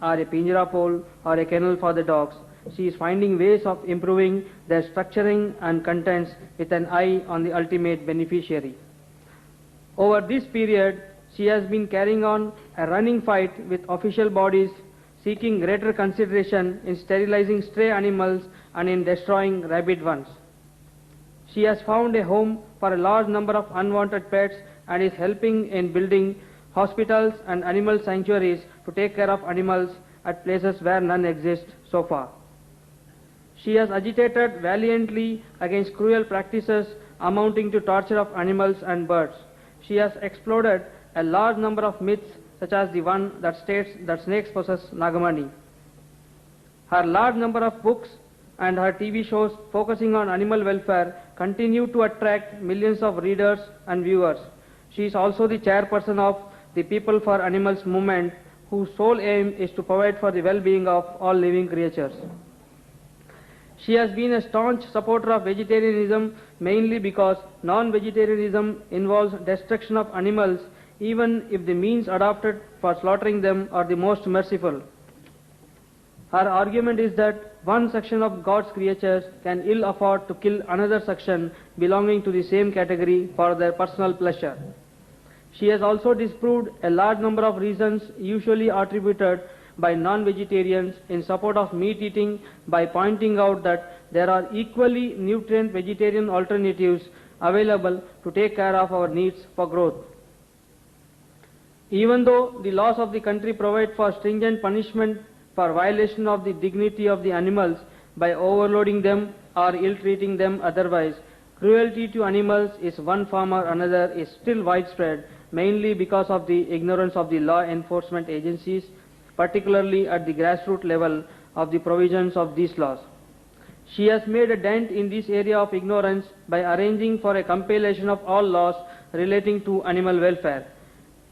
or a pinjara pole, or a kennel for the dogs, she is finding ways of improving their structuring and contents with an eye on the ultimate beneficiary. Over this period, she has been carrying on a running fight with official bodies seeking greater consideration in sterilizing stray animals and in destroying rabid ones. She has found a home for a large number of unwanted pets and is helping in building hospitals and animal sanctuaries to take care of animals at places where none exist so far. She has agitated valiantly against cruel practices amounting to torture of animals and birds. She has exploded a large number of myths, such as the one that states that snakes possess Nagamani. Her large number of books and her TV shows focusing on animal welfare continue to attract millions of readers and viewers. She is also the chairperson of the People for Animals movement, whose sole aim is to provide for the well-being of all living creatures. She has been a staunch supporter of vegetarianism, mainly because non-vegetarianism involves destruction of animals, even if the means adopted for slaughtering them are the most merciful. Her argument is that one section of God's creatures can ill afford to kill another section belonging to the same category for their personal pleasure. She has also disproved a large number of reasons usually attributed by non-vegetarians in support of meat eating by pointing out that there are equally nutrient vegetarian alternatives available to take care of our needs for growth. Even though the laws of the country provide for stringent punishment for violation of the dignity of the animals by overloading them or ill-treating them otherwise, cruelty to animals is one form or another is still widespread, mainly because of the ignorance of the law enforcement agencies, particularly at the grassroots level of the provisions of these laws. She has made a dent in this area of ignorance by arranging for a compilation of all laws relating to animal welfare.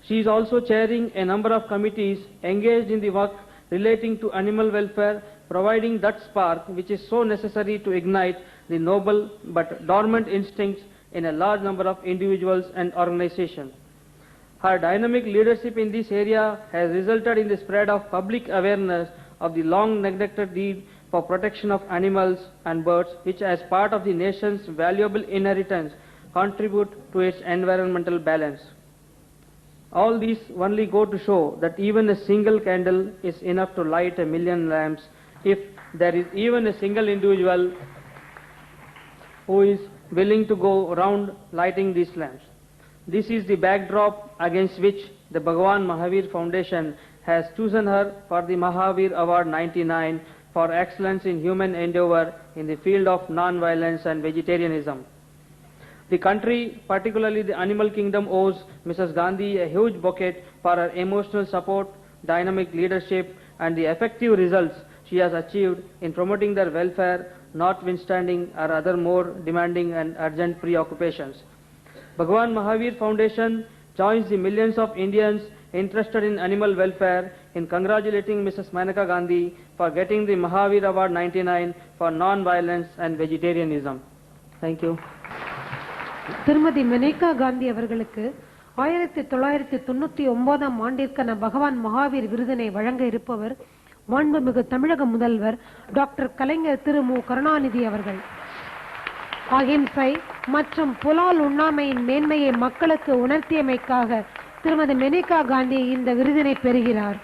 She is also chairing a number of committees engaged in the work relating to animal welfare, providing that spark which is so necessary to ignite the noble but dormant instincts in a large number of individuals and organizations. Her dynamic leadership in this area has resulted in the spread of public awareness of the long neglected need for protection of animals and birds, which as part of the nation's valuable inheritance contribute to its environmental balance. All these only go to show that even a single candle is enough to light 1,000,000 lamps if there is even a single individual who is willing to go around lighting these lamps. This is the backdrop against which the Bhagwan Mahavir Foundation has chosen her for the Mahavir Award 99 for excellence in human endeavor in the field of non-violence and vegetarianism. The country, particularly the animal kingdom, owes Mrs. Gandhi a huge bouquet for her emotional support, dynamic leadership, and the effective results she has achieved in promoting their welfare, notwithstanding her other more demanding and urgent preoccupations. Bhagwan Mahavir Foundation joins the millions of Indians interested in animal welfare in congratulating Mrs. Maneka Gandhi for getting the Mahavir Award 99 for non-violence and vegetarianism. Thank you. திருமதி மெனேகா காந்தி அவர்களுக்கு 1999ஆம் ஆண்டிற்கான பகவான் மகாவீர் விருதினை வழங்க இருப்பவர் மாண்புமிகு தமிழக முதல்வர் டாக்டர் கலைஞர் திரு மு கருணாநிதி அவர்கள். அகிம்சை மற்றும் புலால் உண்ணாமையின் மேன்மையை மக்களுக்கு உணர்த்தியமைக்காக திருமதி மெனேகா காந்தி இந்த விருதினை பெறுகிறார்.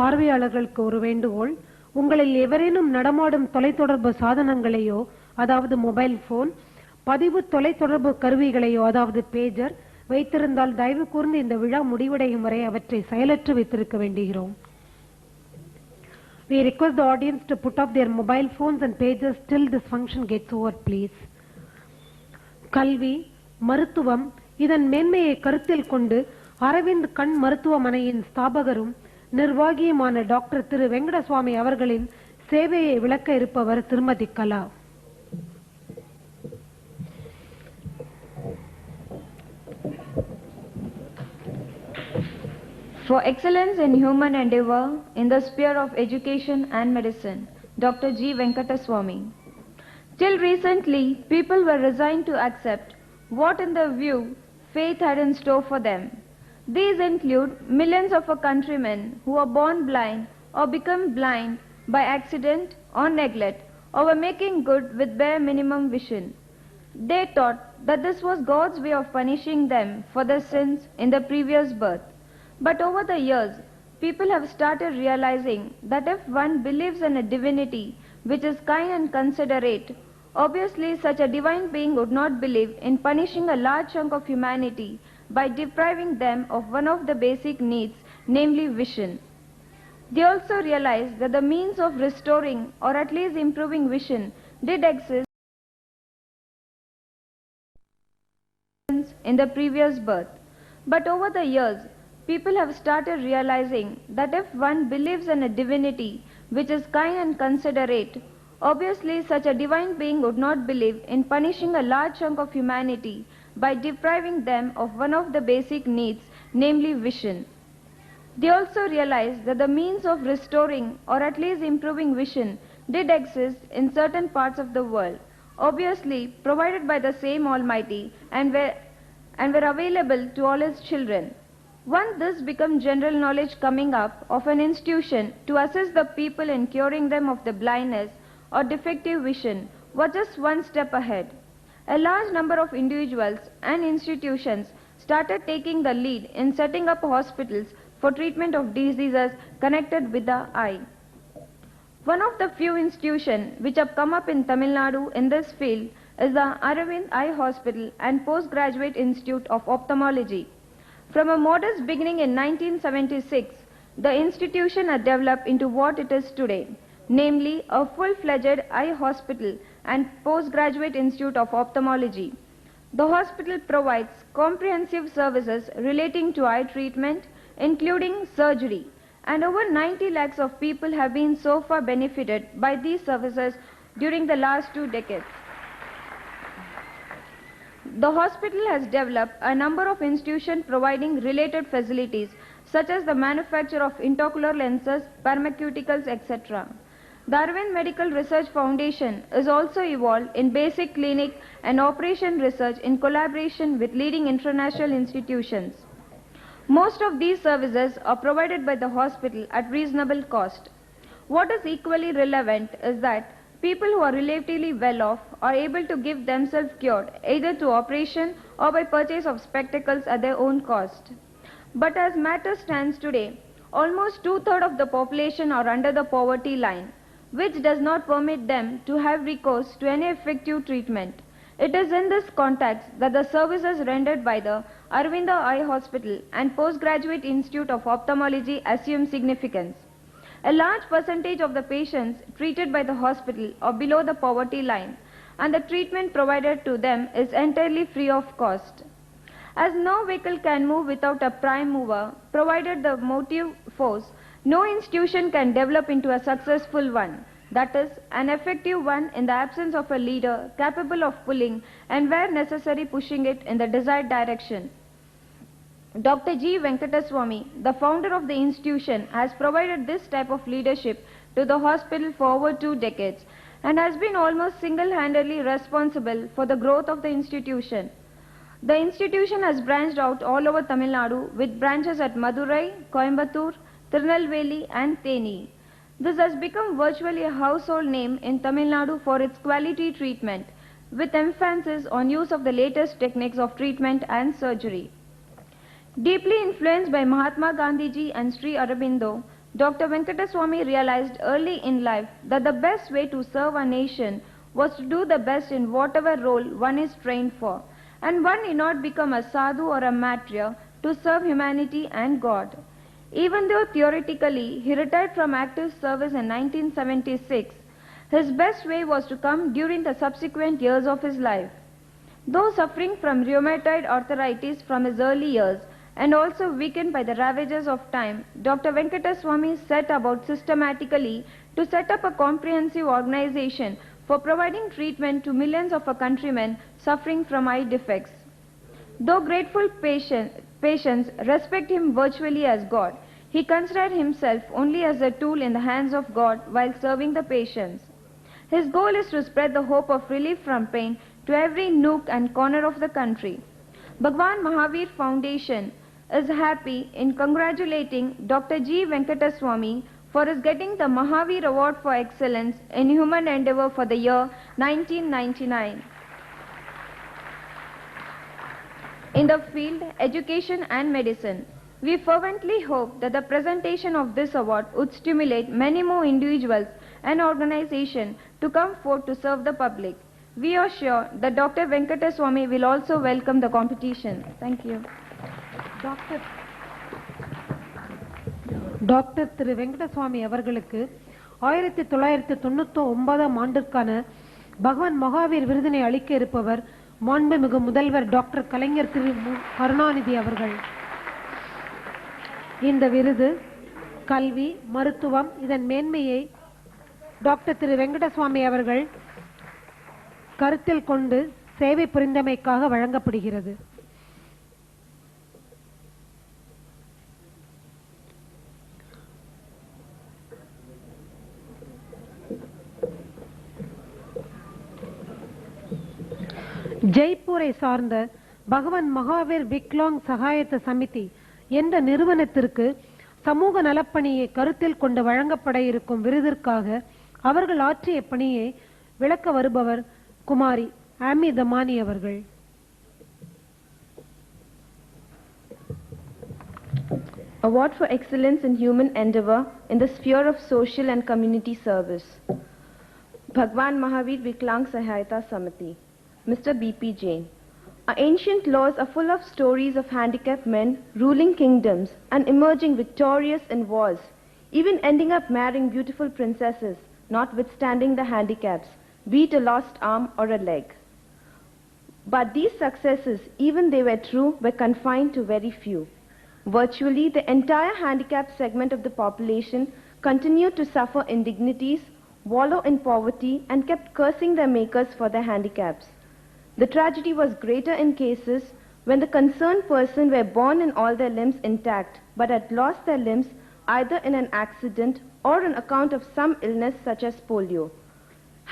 பார்வையாளர்களுக்கு ஒரு வேண்டுகோள். உங்களில் எவரேனும் நடமாடும் தொலைத்தொடர்பு சாதனங்களையோ அதாவது மொபைல் போன், பதிவு தொலைத்தொடர்பு கருவிகளையோ அதாவது பேஜர் வைத்திருந்தால் தயவு கூர்ந்து இந்த விழா முடிவடையும் வரை அவற்றை செயலற்று வைத்திருக்க வேண்டுகிறோம். We request the audience to put off their mobile phones and pages till this function gets over, please. கல்வி, மருத்துவம் இதன் மேன்மையை கருத்தில் கொண்டு அரவிந்த் கண் மருத்துவமனையின் ஸ்தாபகரும் நிர்வாகியுமான டாக்டர் திரு வெங்கடசுவாமி அவர்களின் சேவையை விளக்க இருப்பவர் திருமதி கலா. For excellence in human endeavor in the sphere of education and medicine, Dr. G. Venkataswamy. Till recently, people were resigned to accept what in their view faith had in store for them. These include millions of our countrymen who are born blind or become blind by accident or neglect or were making good with bare minimum vision. They thought that this was God's way of punishing them for their sins in the previous birth. But over the years, people have started realizing that if one believes in a divinity which is kind and considerate, obviously such a divine being would not believe in punishing a large chunk of humanity by depriving them of one of the basic needs, namely vision. They also realized that the means of restoring or at least improving vision did exist in the previous birth. But over the years, people have started realizing that if one believes in a divinity which is kind and considerate, obviously such a divine being would not believe in punishing a large chunk of humanity by depriving them of one of the basic needs, namely vision. They also realized that the means of restoring or at least improving vision did exist in certain parts of the world, obviously provided by the same Almighty, and were available to all His children. Once this became general knowledge coming up of an institution to assist the people in curing them of the blindness or defective vision was just one step ahead. A large number of individuals and institutions started taking the lead in setting up hospitals for treatment of diseases connected with the eye. One of the few institutions which have come up in Tamil Nadu in this field is the Aravind Eye Hospital and Postgraduate Institute of Ophthalmology. From a modest beginning in 1976, the institution has developed into what it is today, namely a full-fledged eye hospital and postgraduate institute of ophthalmology. The hospital provides comprehensive services relating to eye treatment, including surgery, and over 90 lakhs of people have been so far benefited by these services during the last 2 decades. The hospital has developed a number of institutions providing related facilities such as the manufacture of intraocular lenses, pharmaceuticals, etc. The Aravind Medical Research Foundation is also involved in basic clinic and operation research in collaboration with leading international institutions. Most of these services are provided by the hospital at reasonable cost. What is equally relevant is that people who are relatively well off are able to give themselves cured either through operation or by purchase of spectacles at their own cost. But as matters stands today, almost 2/3 of the population are under the poverty line, which does not permit them to have recourse to any effective treatment. It is in this context that the services rendered by the Aravinda Eye Hospital and Postgraduate Institute of Ophthalmology assume significance. A large percentage of the patients treated by the hospital are below the poverty line, and the treatment provided to them is entirely free of cost. As no vehicle can move without a prime mover, provided the motive force, no institution can develop into a successful one, that is, an effective one in the absence of a leader capable of pulling and where necessary pushing it in the desired direction. Dr. G. Venkataswamy, the founder of the institution, has provided this type of leadership to the hospital for over 2 decades and has been almost single-handedly responsible for the growth of the institution. The institution has branched out all over Tamil Nadu with branches at Madurai, Coimbatore, Tirunelveli and Theni. This has become virtually a household name in Tamil Nadu for its quality treatment, with emphasis on use of the latest techniques of treatment and surgery. Deeply influenced by Mahatma Gandhiji and Sri Aurobindo, Dr. Venkataswamy realized early in life that the best way to serve a nation was to do the best in whatever role one is trained for, and one need not become a sadhu or a martyr to serve humanity and God. Even though theoretically he retired from active service in 1976, his best way was to come during the subsequent years of his life. Though suffering from rheumatoid arthritis from his early years and also weakened by the ravages of time, Dr. Venkataswamy set about systematically to set up a comprehensive organization for providing treatment to millions of our countrymen suffering from eye defects. Though grateful patients respect him virtually as God, he considered himself only as a tool in the hands of God while serving the patients. His goal is to spread the hope of relief from pain to every nook and corner of the country. Bhagwan Mahavir Foundation is happy in congratulating Dr. G. Venkataswamy for his getting the Mahavir Award for Excellence in Human Endeavor for the year 1999. In the field, education and medicine, we fervently hope that the presentation of this award would stimulate many more individuals and organizations to come forth to serve the public. We are sure that Dr. Venkataswamy will also welcome the competition. Thank you. Doctor திரு வெங்கடசுவாமி அவர்களுக்கு 1999 ஆண்டிற்கான பகவான் மகாவீர் விருதினை அளிக்க இருப்பவர் மாண்புமிகு முதல்வர் டாக்டர் கலைஞர் திரு கருணாநிதி அவர்கள். இந்த விருது கல்வி, மருத்துவம் இதன் மேன்மையை டாக்டர் திரு வெங்கடசுவாமி அவர்கள் கருத்தில் கொண்டு சேவை புரிந்தமைக்காக வழங்கப்படுகிறது. ஜெய்ப்பூரை சார்ந்த பகவான் மகாவீர் விக்லாங் சகாயத்த சமிதி என்ற நிறுவனத்திற்கு சமூக நலப்பணியை கருத்தில் கொண்டு வழங்கப்பட இருக்கும் விருதிற்காக அவர்கள் ஆற்றிய பணியை விளக்க வருபவர் குமாரி ஆமி தமானி அவர்கள். Award for Excellence in Human Endeavor in the Sphere of Social and Community Service. Bhagwan Mahavir Viklang Sahayata Samiti. Mr. B.P. Jain. Our ancient laws are full of stories of handicapped men ruling kingdoms and emerging victorious in wars, even ending up marrying beautiful princesses, notwithstanding the handicaps, be it a lost arm or a leg. But these successes, even they were true, were confined to very few. Virtually, the entire handicapped segment of the population continued to suffer indignities, wallow in poverty, and kept cursing their makers for their handicaps. The tragedy was greater in cases when the concerned person were born in all their limbs intact, but had lost their limbs either in an accident or on account of some illness such as polio.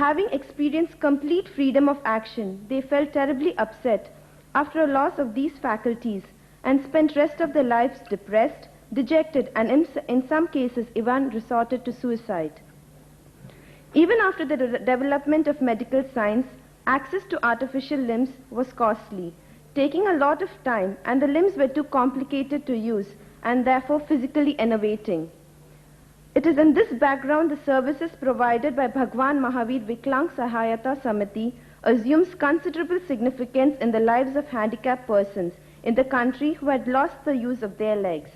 Having experienced complete freedom of action, they felt terribly upset after a loss of these faculties and spent rest of their lives depressed, dejected, and in some cases even resorted to suicide. Even after the development of medical science, access to artificial limbs was costly, taking a lot of time, and the limbs were too complicated to use and therefore physically enervating. It is in this background the services provided by Bhagwan Mahavir Viklang Sahayata Samiti assumes considerable significance in the lives of handicapped persons in the country who had lost the use of their legs.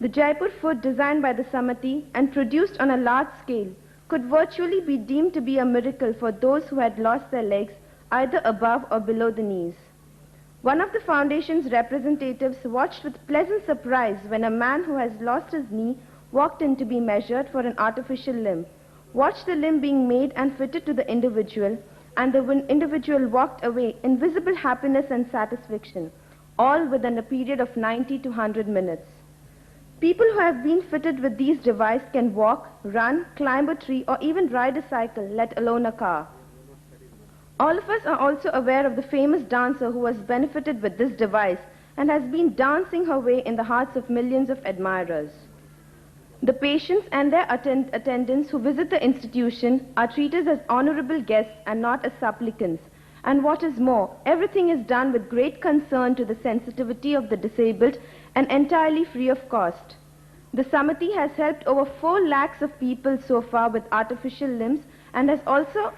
The Jaipur foot designed by the Samiti and produced on a large scale could virtually be deemed to be a miracle for those who had lost their legs either above or below the knees. One of the foundation's representatives watched with pleasant surprise when a man who has lost his knee walked in to be measured for an artificial limb, watched the limb being made and fitted to the individual, and the individual walked away in visible happiness and satisfaction, all within a period of 90 to 100 minutes. People who have been fitted with these devices can walk, run, climb a tree, or even ride a cycle, let alone a car. All of us are also aware of the famous dancer who was benefited with this device and has been dancing her way in the hearts of millions of admirers. The patients and their attendants who visit the institution are treated as honorable guests and not as supplicants. And what is more, everything is done with great concern to the sensitivity of the disabled and entirely free of cost. The Samiti has helped over 4 lakhs of people so far with artificial limbs and has also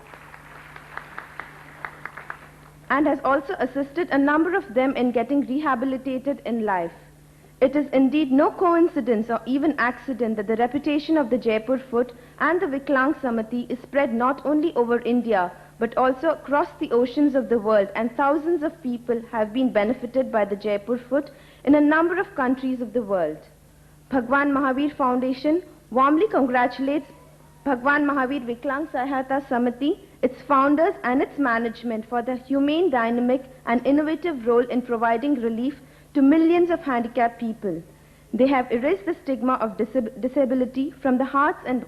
assisted a number of them in getting rehabilitated in life. It is indeed no coincidence or even accident that the reputation of the Jaipur foot and the Viklang Samiti is spread not only over India but also across the oceans of the world, and thousands of people have been benefited by the Jaipur foot in a number of countries of the world. Bhagwan Mahavir Foundation warmly congratulates Bhagwan Mahavir Viklang Sahayata Samiti, its founders and its management for their humane, dynamic and innovative role in providing relief to millions of handicapped people. They have erased the stigma of disability from the hearts and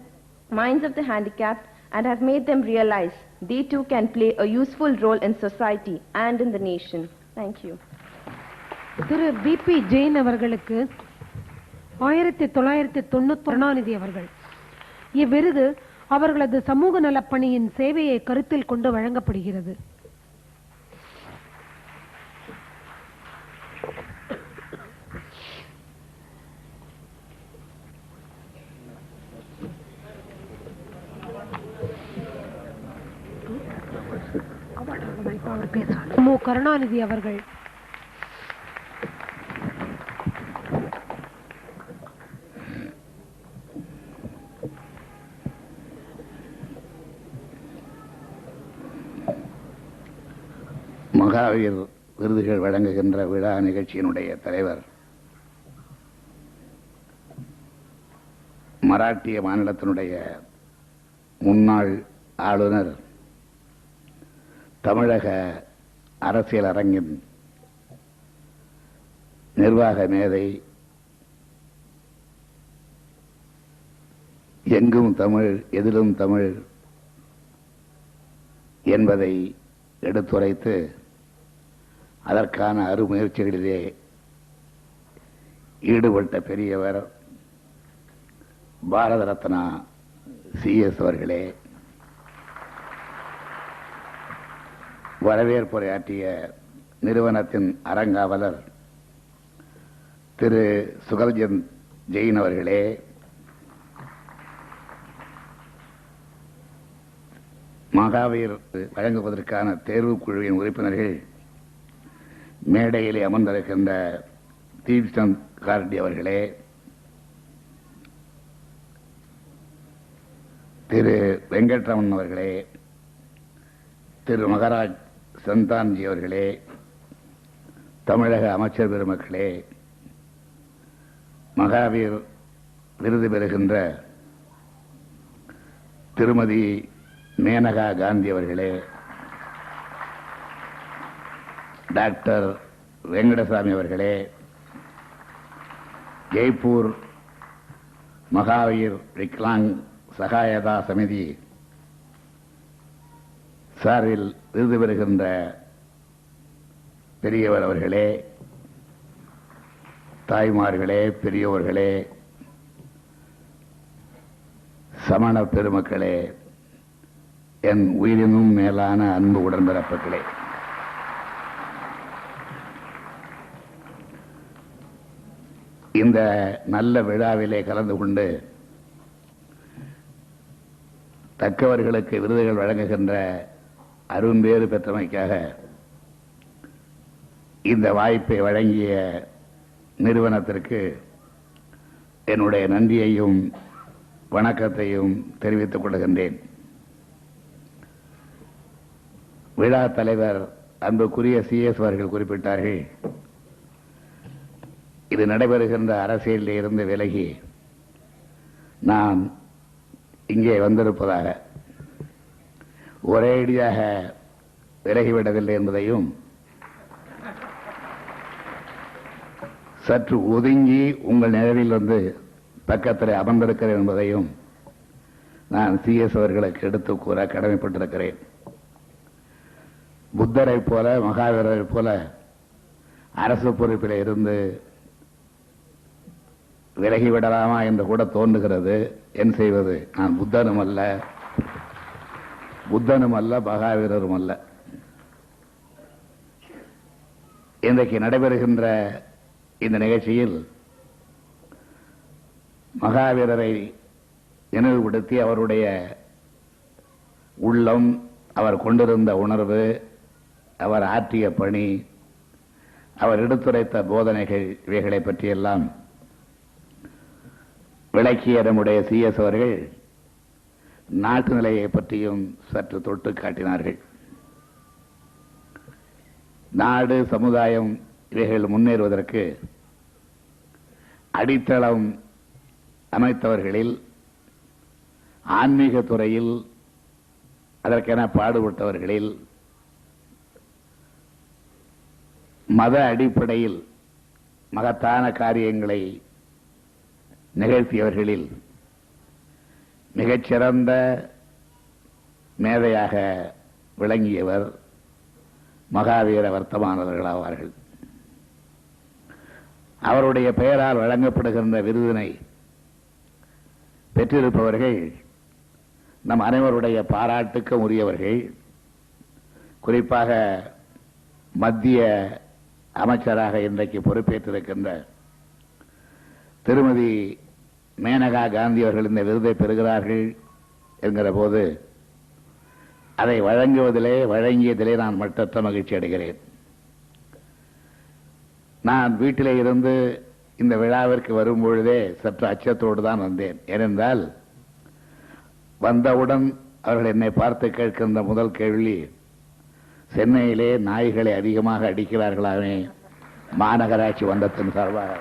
minds of the handicapped and have made them realize they too can play a useful role in society and in the nation. Thank you. Thiru B.P. Jain அவர்களுக்கு 1991 கருணாநிதி அவர்கள் இவ்விருது அவர்களது சமூக நலப்பணியின் சேவையை கருத்தில் கொண்டு வழங்கப்படுகிறது. மு. கருணாநிதி அவர்கள் மகாவீர் விருதுகள் வழங்குகின்ற விழா நிகழ்ச்சியினுடைய தலைவர் மராட்டிய மாநிலத்தினுடைய முன்னாள் ஆளுநர், தமிழக அரசியல் அரங்கின் நிர்வாக மேதை, எங்கும் தமிழ் எதிலும் தமிழ் என்பதை எடுத்துரைத்து அதற்கான அருமுயற்சிகளிலே ஈடுபட்ட பெரியவர் பாரத ரத்னா CS அவர்களே, வரவேற்புரையாற்றிய நிறுவனத்தின் அறங்காவலர் திரு சுகல்ஜந்த் ஜெயின் அவர்களே, மகாவீர் வழங்குவதற்கான தேர்வுக் குழுவின் உறுப்பினர்கள், மேடையிலே அமர்ந்திருக்கின்ற தீப்சந்த் கார்டி அவர்களே, திரு வெங்கட்ரமன் அவர்களே, திரு மகராஜ் சந்தான்ஜி அவர்களே, தமிழக அமைச்சர் பெருமக்களே, மகாவீர் விருது பெறுகின்ற திருமதி மேனகா காந்தி அவர்களே, டாக்டர் வெங்கடசாமி அவர்களே, ஜெய்ப்பூர் மகாவீர் விக்லாங் சகாயதா சமிதி சார்பில் விருது பெறுகின்ற பெரியவர் அவர்களே, தாய்மார்களே, பெரியோர்களே, சமண பெருமக்களே, என் உயிரினும் மேலான அன்பு உடன்பிறப்புகளே, இந்த நல்ல விழாவிலே கலந்து கொண்டு தக்கவர்களுக்கு விருதுகள் வழங்குகின்ற அரும்பேறு பெற்றமைக்காக இந்த வாய்ப்பை வழங்கிய நிறுவனத்திற்கு என்னுடைய நன்றியையும் வணக்கத்தையும் தெரிவித்துக் கொள்கின்றேன். விழா தலைவர் அன்புக்குரிய CS அவர்கள் குறிப்பிட்டார்கள், இது நடைபெறுகின்ற அரசியலில் இருந்து விலகி நான் இங்கே வந்திருப்பதாக. ஒரேடியாக விலகிவிடவில்லை என்பதையும், சற்று ஒதுங்கி உங்கள் நிழலில் வந்து பக்கத்தில் அமர்ந்திருக்கிறேன் என்பதையும் நான் CS அவர்களுக்கு எடுத்து கூற கடமைப்பட்டிருக்கிறேன். புத்தரை போல மகாவீரரை போல அரசு பொறுப்பில் இருந்து விலகிவிடலாமா என்று கூட தோன்றுகிறது. என் செய்வது? நான் புத்தனும் அல்ல மகாவீரரும் அல்ல. இன்றைக்கு நடைபெறுகின்ற இந்த நிகழ்ச்சியில் மகாவீரரை நினைவுபடுத்தி அவருடைய உள்ளம், அவர் கொண்டிருந்த உணர்வு, அவர் ஆற்றிய பணி, அவர் எடுத்துரைத்த போதனைகள், இவைகளை பற்றியெல்லாம் விளக்கிய நம்முடைய CS அவர்கள் நாட்டு நிலையை பற்றியும் சற்று தொட்டு காட்டினார்கள். நாடு, சமுதாயம் இவைகள் முன்னேறுவதற்கு அடித்தளம் அமைத்தவர்களில், ஆன்மீக துறையில் அதற்கென பாடுபட்டவர்களில், மத அடிப்படையில் மகத்தான காரியங்களை நிகழ்த்தியவர்களில் மிகச்சிறந்த மேதையாக விளங்கியவர் மகாவீர வர்த்தமானவர்கள் ஆவார்கள். அவருடைய பெயரால் வழங்கப்படுகின்ற விருதினை பெற்றிருப்பவர்கள் நம் அனைவருடைய பாராட்டுக்கு உரியவர்கள். குறிப்பாக மத்திய அமைச்சராக இன்றைக்கு பொறுப்பேற்றிருக்கின்ற திருமதி மேனகா காந்தி அவர்கள் இந்த விருதை பெறுகிறார்கள் என்கிற போது அதை வழங்கியதிலே நான் மட்டற்ற மகிழ்ச்சி அடைகிறேன். நான் வீட்டிலே இருந்து இந்த விழாவிற்கு வரும்பொழுதே சற்று அச்சத்தோடு தான் வந்தேன். ஏனென்றால் வந்தவுடன் அவர்கள் என்னை பார்த்து கேட்கின்ற முதல் கேள்வி, சென்னையிலே நாய்களை அதிகமாக அடிக்கிறார்களாமே மாநகராட்சி வந்தத்தின் சார்பாக.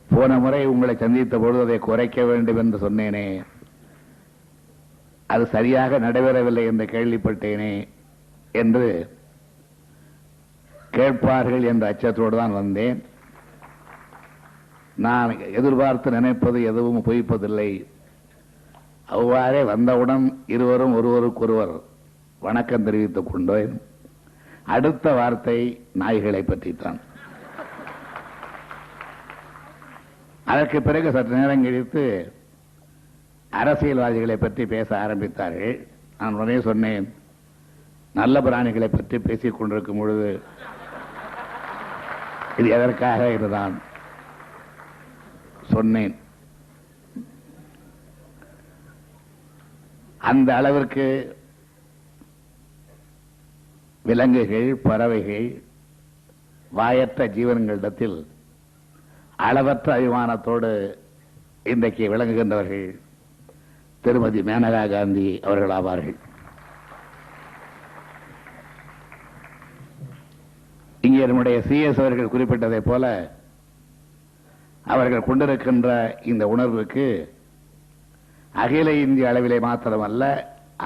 போன முறை உங்களை சந்தித்த பொழுது அதை குறைக்க வேண்டும் என்று சொன்னேனே, அது சரியாக நடைபெறவில்லை என்று கேள்விப்பட்டேனே என்று கேட்பார்கள் என்ற அச்சத்தோடு தான் வந்தேன். நான் எதிர்பார்த்து நினைப்பது எதுவும் பொய்ப்பதில்லை. அவ்வாறே வந்தவுடன் இருவரும் ஒருவருக்கொருவர் வணக்கம் தெரிவித்துக் கொண்டேன். அடுத்த வார்த்தை நாய்களை பற்றித்தான். அதற்கு பிறகு சற்று நேரம் கழித்து அரசியல்வாதிகளை பற்றி பேச ஆரம்பித்தார்கள். நான் உடனே சொன்னேன், நல்ல பிராணிகளை பற்றி பேசிக் கொண்டிருக்கும் பொழுது இது எதற்காக என்று நான் சொன்னேன். அந்த அளவிற்கு விலங்குகள், பறவைகள், வாயற்ற ஜீவன்களிடத்தில் அளவற்ற அபிமானத்தோடு இன்றைக்கு விளங்குகின்றவர்கள் திருமதி மேனகா காந்தி அவர்கள் ஆவார்கள். இங்கே நம்முடைய CS அவர்கள் குறிப்பிட்டதைப் போல அவர்கள் கொண்டிருக்கின்ற இந்த உணர்வுக்கு அகில இந்திய அளவிலே மாத்திரமல்ல,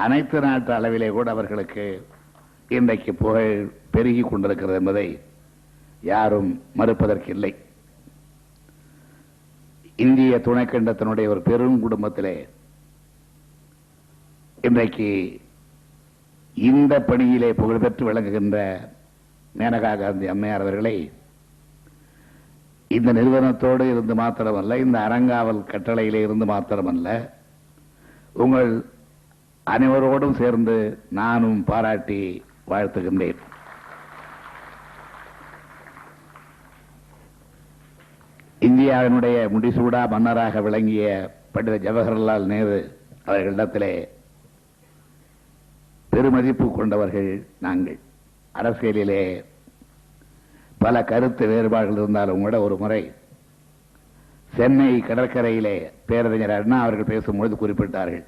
அனைத்து நாட்டு அளவிலே கூட அவர்களுக்கு இன்றைக்கு புகழ் பெருகிக் கொண்டிருக்கிறது என்பதை யாரும் மறுப்பதற்கில்லை. இந்திய துணைக்கண்டத்தினுடைய ஒரு பெரும் குடும்பத்திலே இன்றைக்கு இந்த பணியிலே புகழ்பெற்று விளங்குகின்ற மேனகா காந்தி அம்மையார் அவர்களை இந்த நிறுவனத்தோடு இருந்து மாத்திரமல்ல, இந்த அறங்காவல் கட்டளையிலே இருந்து மாத்திரமல்ல, உங்கள் அனைவரோடும் சேர்ந்து நானும் பாராட்டி வாழ்த்துகின்றேன். இந்தியாவினுடைய முடிசூடா மன்னராக விளங்கிய பண்டித ஜவஹர்லால் நேரு அவர்களிடத்திலே பெருமதிப்பு கொண்டவர்கள் நாங்கள். அரசியலிலே பல கருத்து வேறுபாடுகள் இருந்தாலும் கூட ஒரு முறை சென்னை கடற்கரையிலே பேரறிஞர் அண்ணா அவர்கள் பேசும்பொழுது குறிப்பிட்டார்கள்.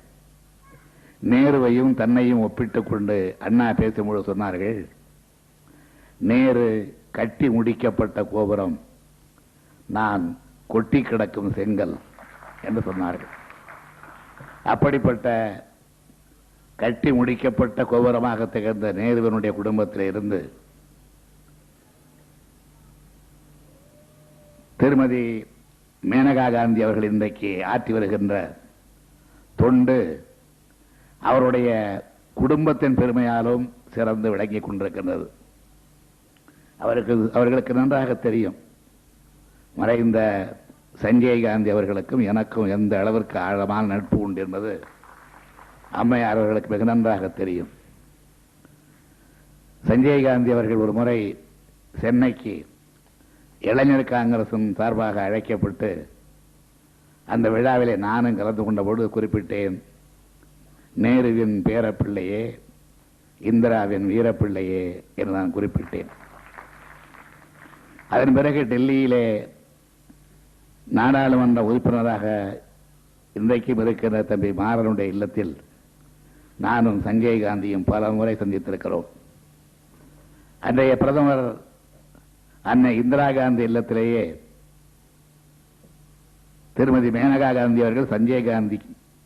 நேருவையும் தன்னையும் ஒப்பிட்டுக் கொண்டு அண்ணா பேசும்பொழுது சொன்னார்கள், நேரு கட்டி முடிக்கப்பட்ட கோபுரம், நான் கொட்டி கிடக்கும் செங்கல் என்று சொன்னார்கள். அப்படிப்பட்ட கட்டி முடிக்கப்பட்ட கோபுரமாக திகழ்ந்த நேருவினுடைய குடும்பத்தில் இருந்து திருமதி மேனகா காந்தி அவர்கள் இன்றைக்கு ஆற்றி வருகின்ற தொண்டு அவருடைய குடும்பத்தின் பெருமையாலும் சிறந்து விளங்கிக் கொண்டிருக்கின்றது. அவர்களுக்கு நன்றாக தெரியும், மறைந்த சஞ்சய் காந்தி அவர்களுக்கும் எனக்கும் எந்த அளவிற்கு ஆழமான நட்பு உண்டு என்பது அம்மையார் அவர்களுக்கு மிக நன்றாக தெரியும். சஞ்சய் காந்தி அவர்கள் ஒரு முறை சென்னைக்கு இளைஞர் காங்கிரசின் சார்பாக அழைக்கப்பட்டு அந்த விழாவிலே நானும் கலந்து கொண்ட பொழுது குறிப்பிட்டேன், நேருவின் பேரப்பிள்ளையே, இந்திராவின் வீரப்பிள்ளையே என்று நான் குறிப்பிட்டேன். அதன் பிறகு டெல்லியிலே நாடாளுமன்ற உறுப்பினராக இன்றைக்கும் இருக்கிற தம்பி மாறனுடைய இல்லத்தில் நானும் சஞ்சய் காந்தியும் பல முறை சந்தித்திருக்கிறோம். அன்றைய பிரதமர் அன்னை இந்திரா காந்தி இல்லத்திலேயே திருமதி மேனகா காந்தி அவர்கள் சஞ்சய் காந்தி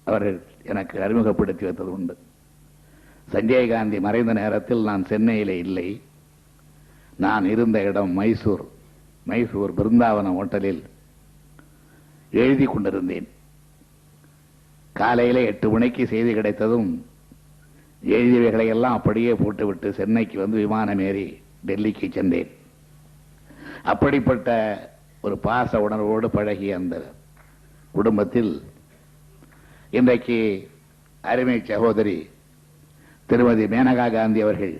அவர்கள் எனக்கு அறிமுகப்படுத்தி வைத்தது உண்டு. சஞ்சய் காந்தி மறைந்த நேரத்தில் நான் சென்னையிலே இல்லை. நான் இருந்த இடம் மைசூர் பிருந்தாவனம் ஹோட்டலில் எழுதி கொண்டிருந்தேன். காலையிலே 8 மணிக்கு செய்தி கிடைத்ததும் எழுதியவைகளை எல்லாம் அப்படியே போட்டுவிட்டு சென்னைக்கு வந்து விமானம் ஏறி டெல்லிக்கு சென்றேன். அப்படிப்பட்ட ஒரு பாச உணர்வோடு பழகிய அந்த குடும்பத்தில் இன்றைக்கு அருமை சகோதரி திருமதி மேனகா காந்தி அவர்கள்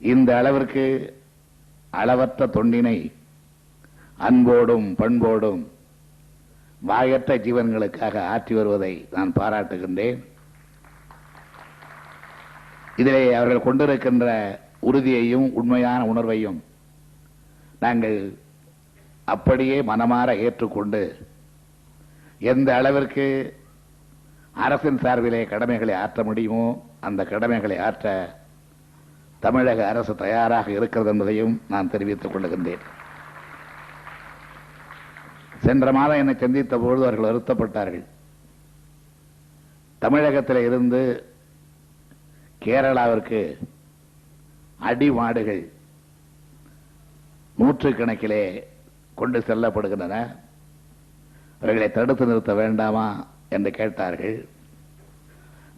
இந்த அளவிற்கு அளவற்ற தொண்டினை அன்போடும் பண்போடும் வாயற்ற ஜீவன்களுக்காக ஆற்றி வருவதை நான் பாராட்டுகின்றேன். இதிலே அவர்கள் கொண்டிருக்கின்ற உறுதியையும் உண்மையான உணர்வையும் நாங்கள் அப்படியே மனமாற ஏற்றுக்கொண்டு எந்த அளவிற்கு அரசின் சார்பிலே கடமைகளை ஆற்ற முடியுமோ அந்த கடமைகளை ஆற்ற தமிழக அரசு தயாராக இருக்கிறது என்பதையும் நான் தெரிவித்துக் கொள்கின்றேன். சென்ற மாதம் என்னை சந்தித்த பொழுது அவர்கள் வருத்தப்பட்டார்கள். தமிழகத்தில் இருந்து கேரளாவிற்கு அடி மாடுகள் 100 கணக்கிலே கொண்டு செல்லப்படுகின்றன. அவர்களை தடுத்து நிறுத்த வேண்டாமா என்று கேட்டார்கள்.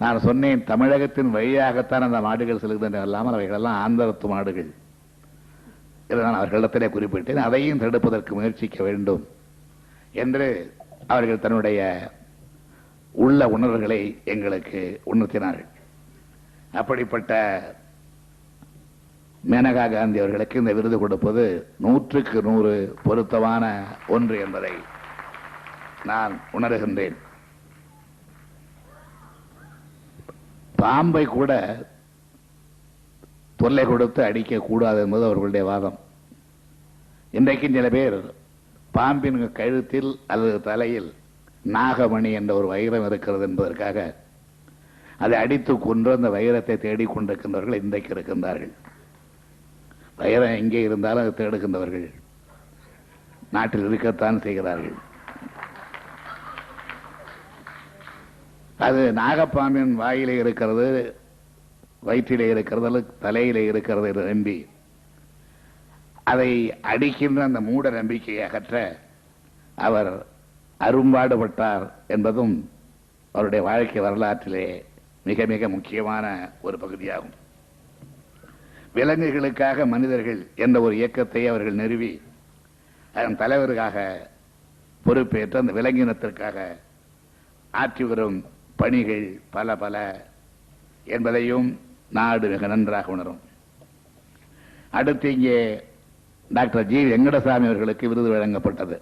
நான் சொன்னேன், தமிழகத்தின் வழியாகத்தான் அந்த மாடுகள் செல்கின்றன, அல்லாமல் அவைகளெல்லாம் ஆந்திரத்து மாடுகள் என்று நான் அவர்களிடத்திலே குறிப்பிட்டேன். அதையும் தடுப்பதற்கு முயற்சிக்க வேண்டும் என்று அவர்கள் தன்னுடைய உள்ள உணர்வுகளை எங்களுக்கு உணர்த்தினார்கள். அப்படிப்பட்ட மேனகா காந்தி அவர்களுக்கு இந்த விருது கொடுப்பது 100க்கு 100 பொருத்தமான ஒன்று என்பதை நான் உணர்கின்றேன். பாம்பை கூட தொல்லை கொடுத்து அடிக்கக்கூடாது என்பது அவர்களுடைய வாதம். இன்றைக்கு சில பேர் பாம்பின் கழுத்தில் அல்லது தலையில் நாகமணி என்ற ஒரு வைரம் இருக்கிறது என்பதற்காக அதை அடித்து கொன்று அந்த வைரத்தை தேடிக்கொண்டிருக்கின்றவர்கள் இன்றைக்கு இருக்கின்றார்கள். வைரம் எங்கே இருந்தாலும் அதை தேடுகின்றவர்கள் நாட்டில் இருக்கத்தான் செய்கிறார்கள். அது நாகப்பாம்பின் வாயிலே இருக்கிறது, வயிற்றிலே இருக்கிறது அல்லது தலையிலே இருக்கிறது என்று நம்பி அதை அடிக்கின்ற அந்த மூட நம்பிக்கையை அகற்ற அவர் அரும்பாடுபட்டார் என்பதும் அவருடைய வாழ்க்கை வரலாற்றிலே மிக மிக முக்கியமான ஒரு பகுதியாகும். விலங்குகளுக்காக மனிதர்கள் என்ற ஒரு இயக்கத்தை அவர்கள் நிறுவி அதன் தலைவருக்காக பொறுப்பேற்று அந்த விலங்கினத்திற்காக ஆற்றி வரும் பணிகள் பல பல என்பதையும் நாடு மிக நன்றாக உணரும். அடுத்து இங்கே டாக்டர் ஜி வெங்கடசாமி அவர்களுக்கு விருது வழங்கப்பட்டது.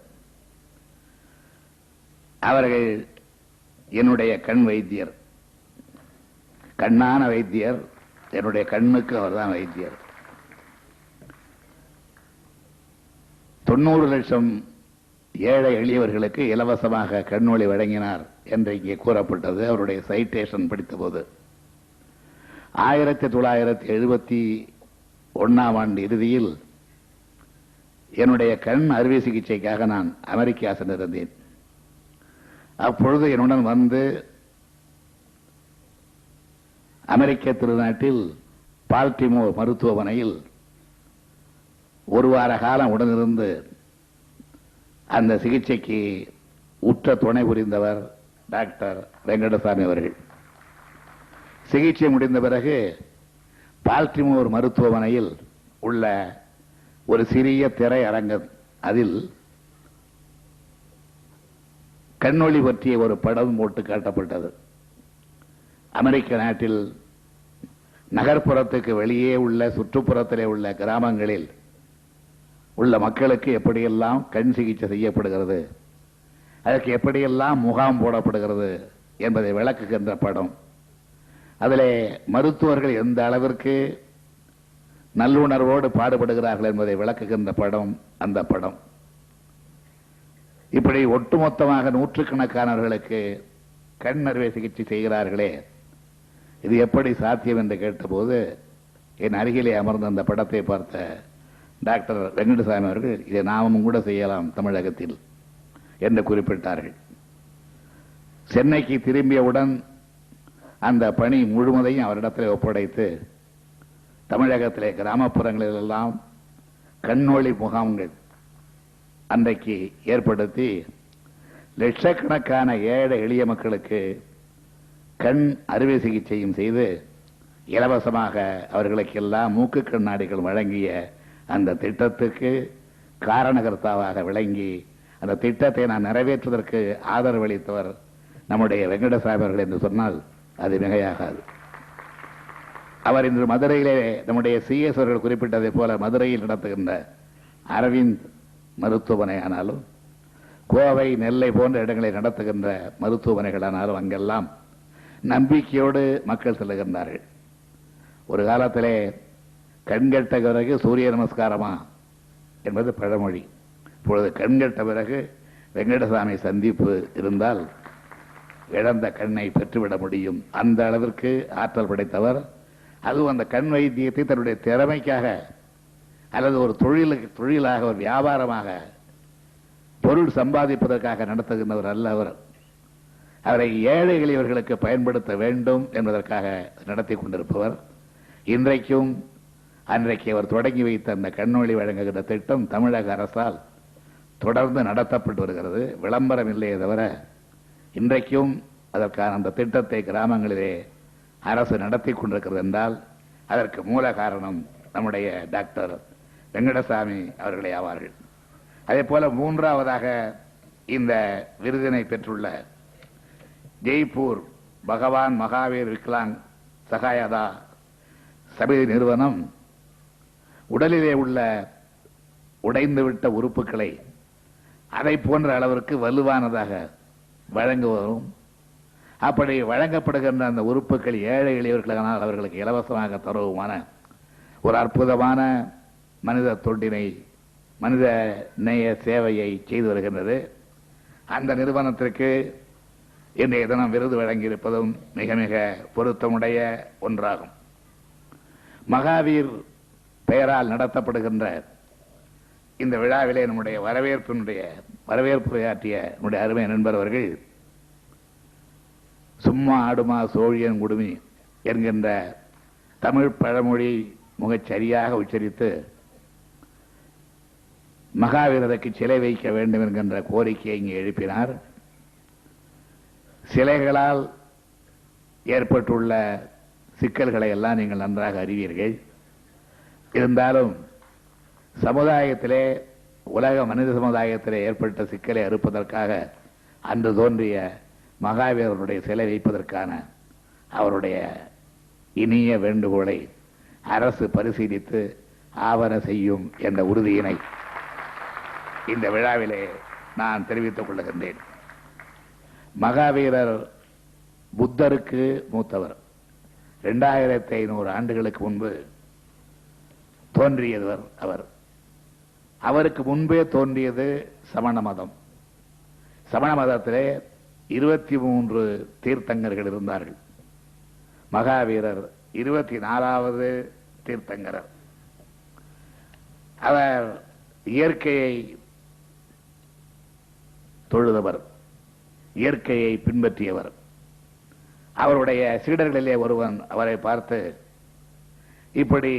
அவர்கள் என்னுடைய கண் வைத்தியர், கண்ணான வைத்தியர். என்னுடைய கண்ணுக்கு அவர்தான் வைத்தியர். 90 லட்சம் ஏழை எளியவர்களுக்கு இலவசமாக கண்ணொளி வழங்கினார் என்று இங்கே கூறப்பட்டது. அவருடைய சைட்டேஷன் படித்தபோது 1971 ஆண்டு இறுதியில் என்னுடைய கண் அறுவை சிகிச்சைக்காக நான் அமெரிக்கா சென்றிருந்தேன். அப்பொழுது என்னுடன் வந்து அமெரிக்க திருநாட்டில் பால்டிமோர் மருத்துவமனையில் ஒரு வார காலம் உடனிருந்து அந்த சிகிச்சைக்கு உற்ற துணை புரிந்தவர் டாக்டர் வெங்கடசாமி அவர்கள். சிகிச்சை முடிந்த பிறகு பால்டிமோர் மருத்துவமனையில் உள்ள ஒரு சிறிய திரை அரங்கம், அதில் கண்ணொளி பற்றிய ஒரு படம் போட்டு காட்டப்பட்டது. அமெரிக்க நாட்டில் நகர்ப்புறத்துக்கு வெளியே உள்ள சுற்றுப்புறத்திலே உள்ள கிராமங்களில் உள்ள மக்களுக்கு எப்படியெல்லாம் கண் சிகிச்சை செய்யப்படுகிறது, அதற்கு எப்படியெல்லாம் முகாம் போடப்படுகிறது என்பதை விளக்குகின்ற படம். அதிலே மருத்துவர்கள் எந்த அளவிற்கு நல்லுணர்வோடு பாடுபடுகிறார்கள் என்பதை விளக்குகின்ற படம் அந்த படம். இப்படி ஒட்டுமொத்தமாக நூற்றுக்கணக்கானவர்களுக்கு கண் அறுவை சிகிச்சை செய்கிறார்களே, இது எப்படி சாத்தியம் என்று கேட்டபோது என் அருகிலே அமர்ந்த அந்த படத்தை பார்த்த டாக்டர் வெங்கடசாமி அவர்கள், இதை நாமும் கூட செய்யலாம் தமிழகத்தில் என்று குறிப்பிட்டார்கள். சென்னைக்கு திரும்பியவுடன் அந்த பணி முழுவதையும் அவரிடத்தில் ஒப்படைத்து தமிழகத்திலே கிராமப்புறங்களிலெல்லாம் கண்ணொளி முகாம்கள் அன்றைக்கு ஏற்படுத்தி லட்சக்கணக்கான ஏழை எளிய மக்களுக்கு கண் அறுவை சிகிச்சையும் செய்து இலவசமாக அவர்களுக்கெல்லாம் மூக்கு கண்ணாடிகள் வழங்கிய அந்த திட்டத்துக்கு காரணகர்த்தாவாக விளங்கி அந்த திட்டத்தை நான் நிறைவேற்றுவதற்கு ஆதரவு அளித்தவர் நம்முடைய வெங்கடசாமி அவர்கள் என்று சொன்னால் அது மிகையாகாது. அவர் இன்று மதுரையிலே நம்முடைய சிஎஸ் அவர்கள் குறிப்பிட்டதை போல மதுரையில் நடத்துகின்ற அரவிந்த் மருத்துவமனை ஆனாலும், கோவை நெல்லை போன்ற இடங்களை நடத்துகின்ற மருத்துவமனைகளானாலும் அங்கெல்லாம் நம்பிக்கையோடு மக்கள் செல்லுகின்றார்கள். ஒரு காலத்திலே கண்கட்ட பிறகு சூரிய நமஸ்காரமா என்பது பழமொழி. இப்பொழுது கண்கட்ட பிறகு வெங்கடசாமி சந்திப்பு இருந்தால் இழந்த கண்ணை பெற்றுவிட முடியும். அந்த அளவிற்கு ஆற்றல் படைத்தவர். அதுவும் அந்த கண் வைத்தியத்தை தன்னுடைய திறமைக்காக அல்லது ஒரு தொழிலாக ஒரு வியாபாரமாக பொருள் சம்பாதிப்பதற்காக நடத்துகின்றவர் அல்ல. அவரை ஏழை எளியவர்களுக்கு பயன்படுத்த வேண்டும் என்பதற்காக நடத்தி கொண்டிருப்பவர். இன்றைக்கும் அன்றைக்கு அவர் தொடங்கி வைத்த அந்த கண்ணொளி வழங்குகின்ற திட்டம் தமிழக அரசால் தொடர்ந்து நடத்தப்பட்டு வருகிறது. விளம்பரம் இல்லையே தவிர இன்றைக்கும் அதற்கான அந்த திட்டத்தை கிராமங்களிலே அரசு நடத்தி கொண்டிருக்கிறது என்றால் அதற்கு மூல காரணம் நம்முடைய டாக்டர் வெங்கடசாமி அவர்களே ஆவார்கள். அதே போல மூன்றாவதாக இந்த விருதினை பெற்றுள்ள ஜெய்ப்பூர் பகவான் மகாவீர் விக்லாங் சகாயதா சமிதி நிறுவனம் உடலிலே உள்ள உடைந்துவிட்ட உறுப்புகளை அதை போன்ற அளவிற்கு வலுவானதாக வழங்குவதும், அப்படி வழங்கப்படுகின்ற அந்த உறுப்புகள் ஏழை எளியவர்களானால் அவர்களுக்கு இலவசமாக தருவதுமான ஒரு அற்புதமான மனித தொண்டினை, மனித நேய சேவையை செய்து வருகின்றது. அந்த நிறுவனத்திற்கு இன்றைய தினம் விருது வழங்கியிருப்பதும் மிக மிக பொருத்தமுடைய ஒன்றாகும். மகாவீர் பெயரால் நடத்தப்படுகின்ற இந்த விழாவிலே நம்முடைய வரவேற்புரையாற்றிய நம்முடைய அருமை நண்பர் அவர்கள் சும்மா ஆடுமா சோழியன் குடுமி என்கின்ற தமிழ் பழமொழி மிகச் சரியாக உச்சரித்து மகாவீரருக்கு சிலை வைக்க வேண்டும் என்கின்ற கோரிக்கையை இங்கே எழுப்பினார். சிலைகளால் ஏற்பட்டுள்ள சிக்கல்களை எல்லாம் நீங்கள் நன்றாக அறிவீர்கள். இருந்தாலும் சமுதாயத்திலே, உலக மனித சமுதாயத்திலே ஏற்பட்ட சிக்கலை அறுப்பதற்காக அன்று தோன்றிய மகாவீரருடைய சிலை வைப்பதற்கான அவருடைய இனிய வேண்டுகோளை அரசு பரிசீலித்து ஆவண செய்யும் என்ற உறுதியினை இந்த விழாவிலே நான் தெரிவித்துக் கொள்ளுகின்றேன். மகாவீரர் புத்தருக்கு மூத்தவர். 2500 ஆண்டுகளுக்கு முன்பு தோன்றியவர் அவர். அவருக்கு முன்பே தோன்றியது சமண மதம். சமண மதத்திலே 23 தீர்த்தங்கர்கள் இருந்தார்கள். மகாவீரர் 24வது தீர்த்தங்கரர். அவர் இயற்கையை தொழுதவர், இயற்கையை பின்பற்றியவர். அவருடைய சீடர்களிலே ஒருவன் அவரை பார்த்து, இப்படி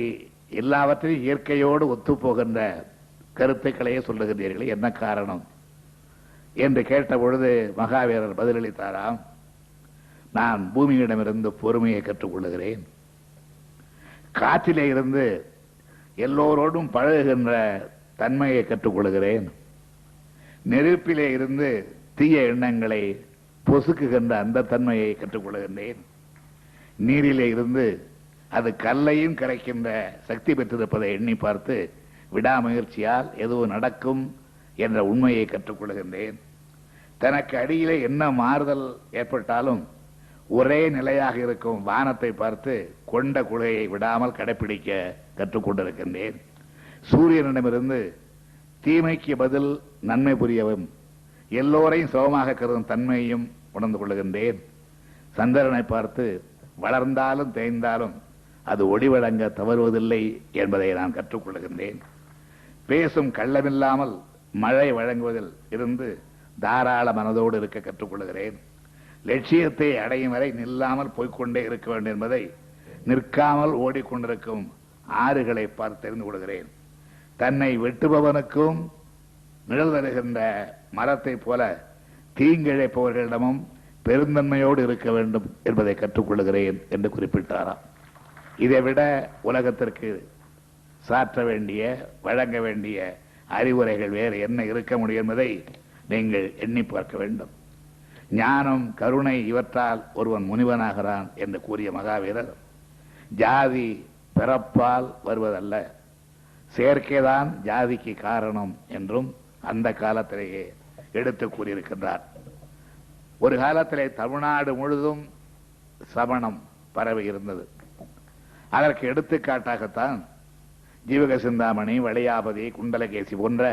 எல்லாவற்றையும் இயற்கையோடு ஒத்துப்போகின்ற கருத்துக்களையே சொல்லுகின்றீர்களே, என்ன காரணம் என்று கேட்ட பொழுது மகாவீரர் பதிலளித்தாராம், நான் பூமியிடமிருந்து பொறுமையை கற்றுக்கொள்ளுகிறேன், காற்றிலே இருந்து எல்லோரோடும் பழகுகின்ற தன்மையை கற்றுக்கொள்கிறேன், நெருப்பிலே இருந்து தீய எண்ணங்களை பொசுக்குகின்ற அந்த தன்மையை கற்றுக்கொள்கின்றேன், நீரிலே இருந்து அது கல்லையும் கரைக்கின்ற சக்தி பெற்றிருப்பதை எண்ணி பார்த்து விடாமுயற்சியால் எதுவும் நடக்கும் என்ற உண்மையை கற்றுக்கொள்கின்றேன், தனக்கு அடியிலே என்ன மாறுதல் ஏற்பட்டாலும் ஒரே நிலையாக இருக்கும் வானத்தை பார்த்து கொண்ட குலையை விடாமல் கடைபிடிக்க கற்றுக்கொண்டிருக்கின்றேன், சூரியனிடமிருந்து தீமைக்கு பதில் நன்மை புரியவும் எல்லோரையும் சமமாக கருதும் தன்மையையும் உணர்ந்து கொள்கின்றேன், சந்திரனை பார்த்து வளர்ந்தாலும் தேய்ந்தாலும் அது ஒளி வழங்க தவறுவதில்லை என்பதை நான் கற்றுக்கொள்கின்றேன், பேசும் கள்ளமில்லாமல் மழை வழங்குவதில் இருந்து தாராள மனதோடு இருக்க கற்றுக்கொள்கிறேன், லட்சியத்தை அடையும் வரை நில்லாமல் போய்கொண்டே இருக்க வேண்டும் என்பதை நிற்காமல் ஓடிக்கொண்டிருக்கும் ஆறுகளை பார்த்து தெரிந்து கொள்கிறேன், தன்னை வெட்டுபவனுக்கும் நிழல் தருகின்ற மரத்தை போல தீங்கிழைப்பவர்களிடமும் பெருந்தன்மையோடு இருக்க வேண்டும் என்பதை கற்றுக்கொள்கிறேன் என்று குறிப்பிட்டாராம். இதைவிட உலகத்திற்கு சாற்ற வேண்டிய, வழங்க வேண்டிய அறிவுரைகள் வேறு என்ன இருக்க முடியும் என்பதை நீங்கள் எண்ணி பார்க்க வேண்டும். ஞானம், கருணை இவற்றால் ஒருவன் முனிவனாகிறான் என்று கூறிய மகாவீரர், ஜாதி பிறப்பால் வருவதல்ல, செயற்கைதான் ஜாதிக்கு காரணம் என்றும் அந்த காலத்திலேயே எடுத்து கூறியிருக்கின்றார். ஒரு காலத்திலே தமிழ்நாடு முழுதும் சமணம் பரவி இருந்தது. அதற்கு எடுத்துக்காட்டாகத்தான் ஜீவக சிந்தாமணி, வளையாபதி, குண்டலகேசி போன்ற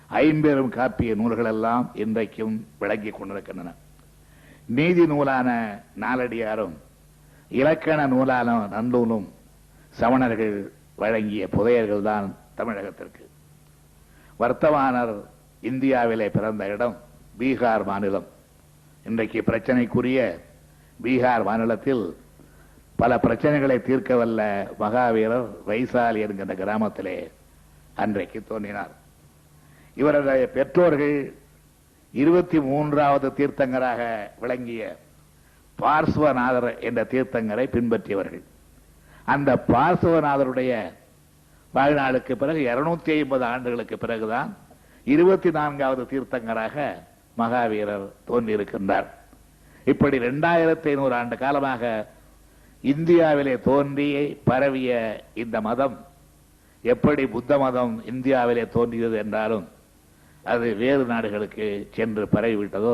50 காப்பிய நூல்கள் எல்லாம் இன்றைக்கும் விளங்கிக் கொண்டிருக்கின்றன. நீதி நூலான நாலடியாரும் இலக்கண நூலான நன்னூலும் சமணர்கள் வழங்கிய புதையர்கள் தான் தமிழகத்திற்கு. வர்த்தமானர் இந்தியாவிலே பிறந்த இடம் பீகார் மாநிலம். இன்றைக்கு பிரச்சனைக்குரிய பீகார் மாநிலத்தில் பல பிரச்சனைகளை தீர்க்க வல்ல மகாவீரர் வைசாலி என்கின்ற கிராமத்திலே அன்றைக்கு தோன்றினார். இவருடைய பெற்றோர்கள் 23வது தீர்த்தங்கராக விளங்கிய பார்ஸ்வநாதர் என்ற தீர்த்தங்கரை பின்பற்றியவர்கள். அந்த பார்ஸ்வநாதருடைய வாழ்நாளுக்கு பிறகு 250 ஆண்டுகளுக்கு பிறகுதான் 24வது தீர்த்தங்கராக மகாவீரர் தோன்றியிருக்கின்றார். இப்படி 2500 ஆண்டு காலமாக இந்தியாவிலே தோன்றி பரவிய இந்த மதம் எப்படி புத்த மதம் இந்தியாவிலே தோன்றியது என்றாலும் அது வேறு நாடுகளுக்கு சென்று பரவிவிட்டதோ,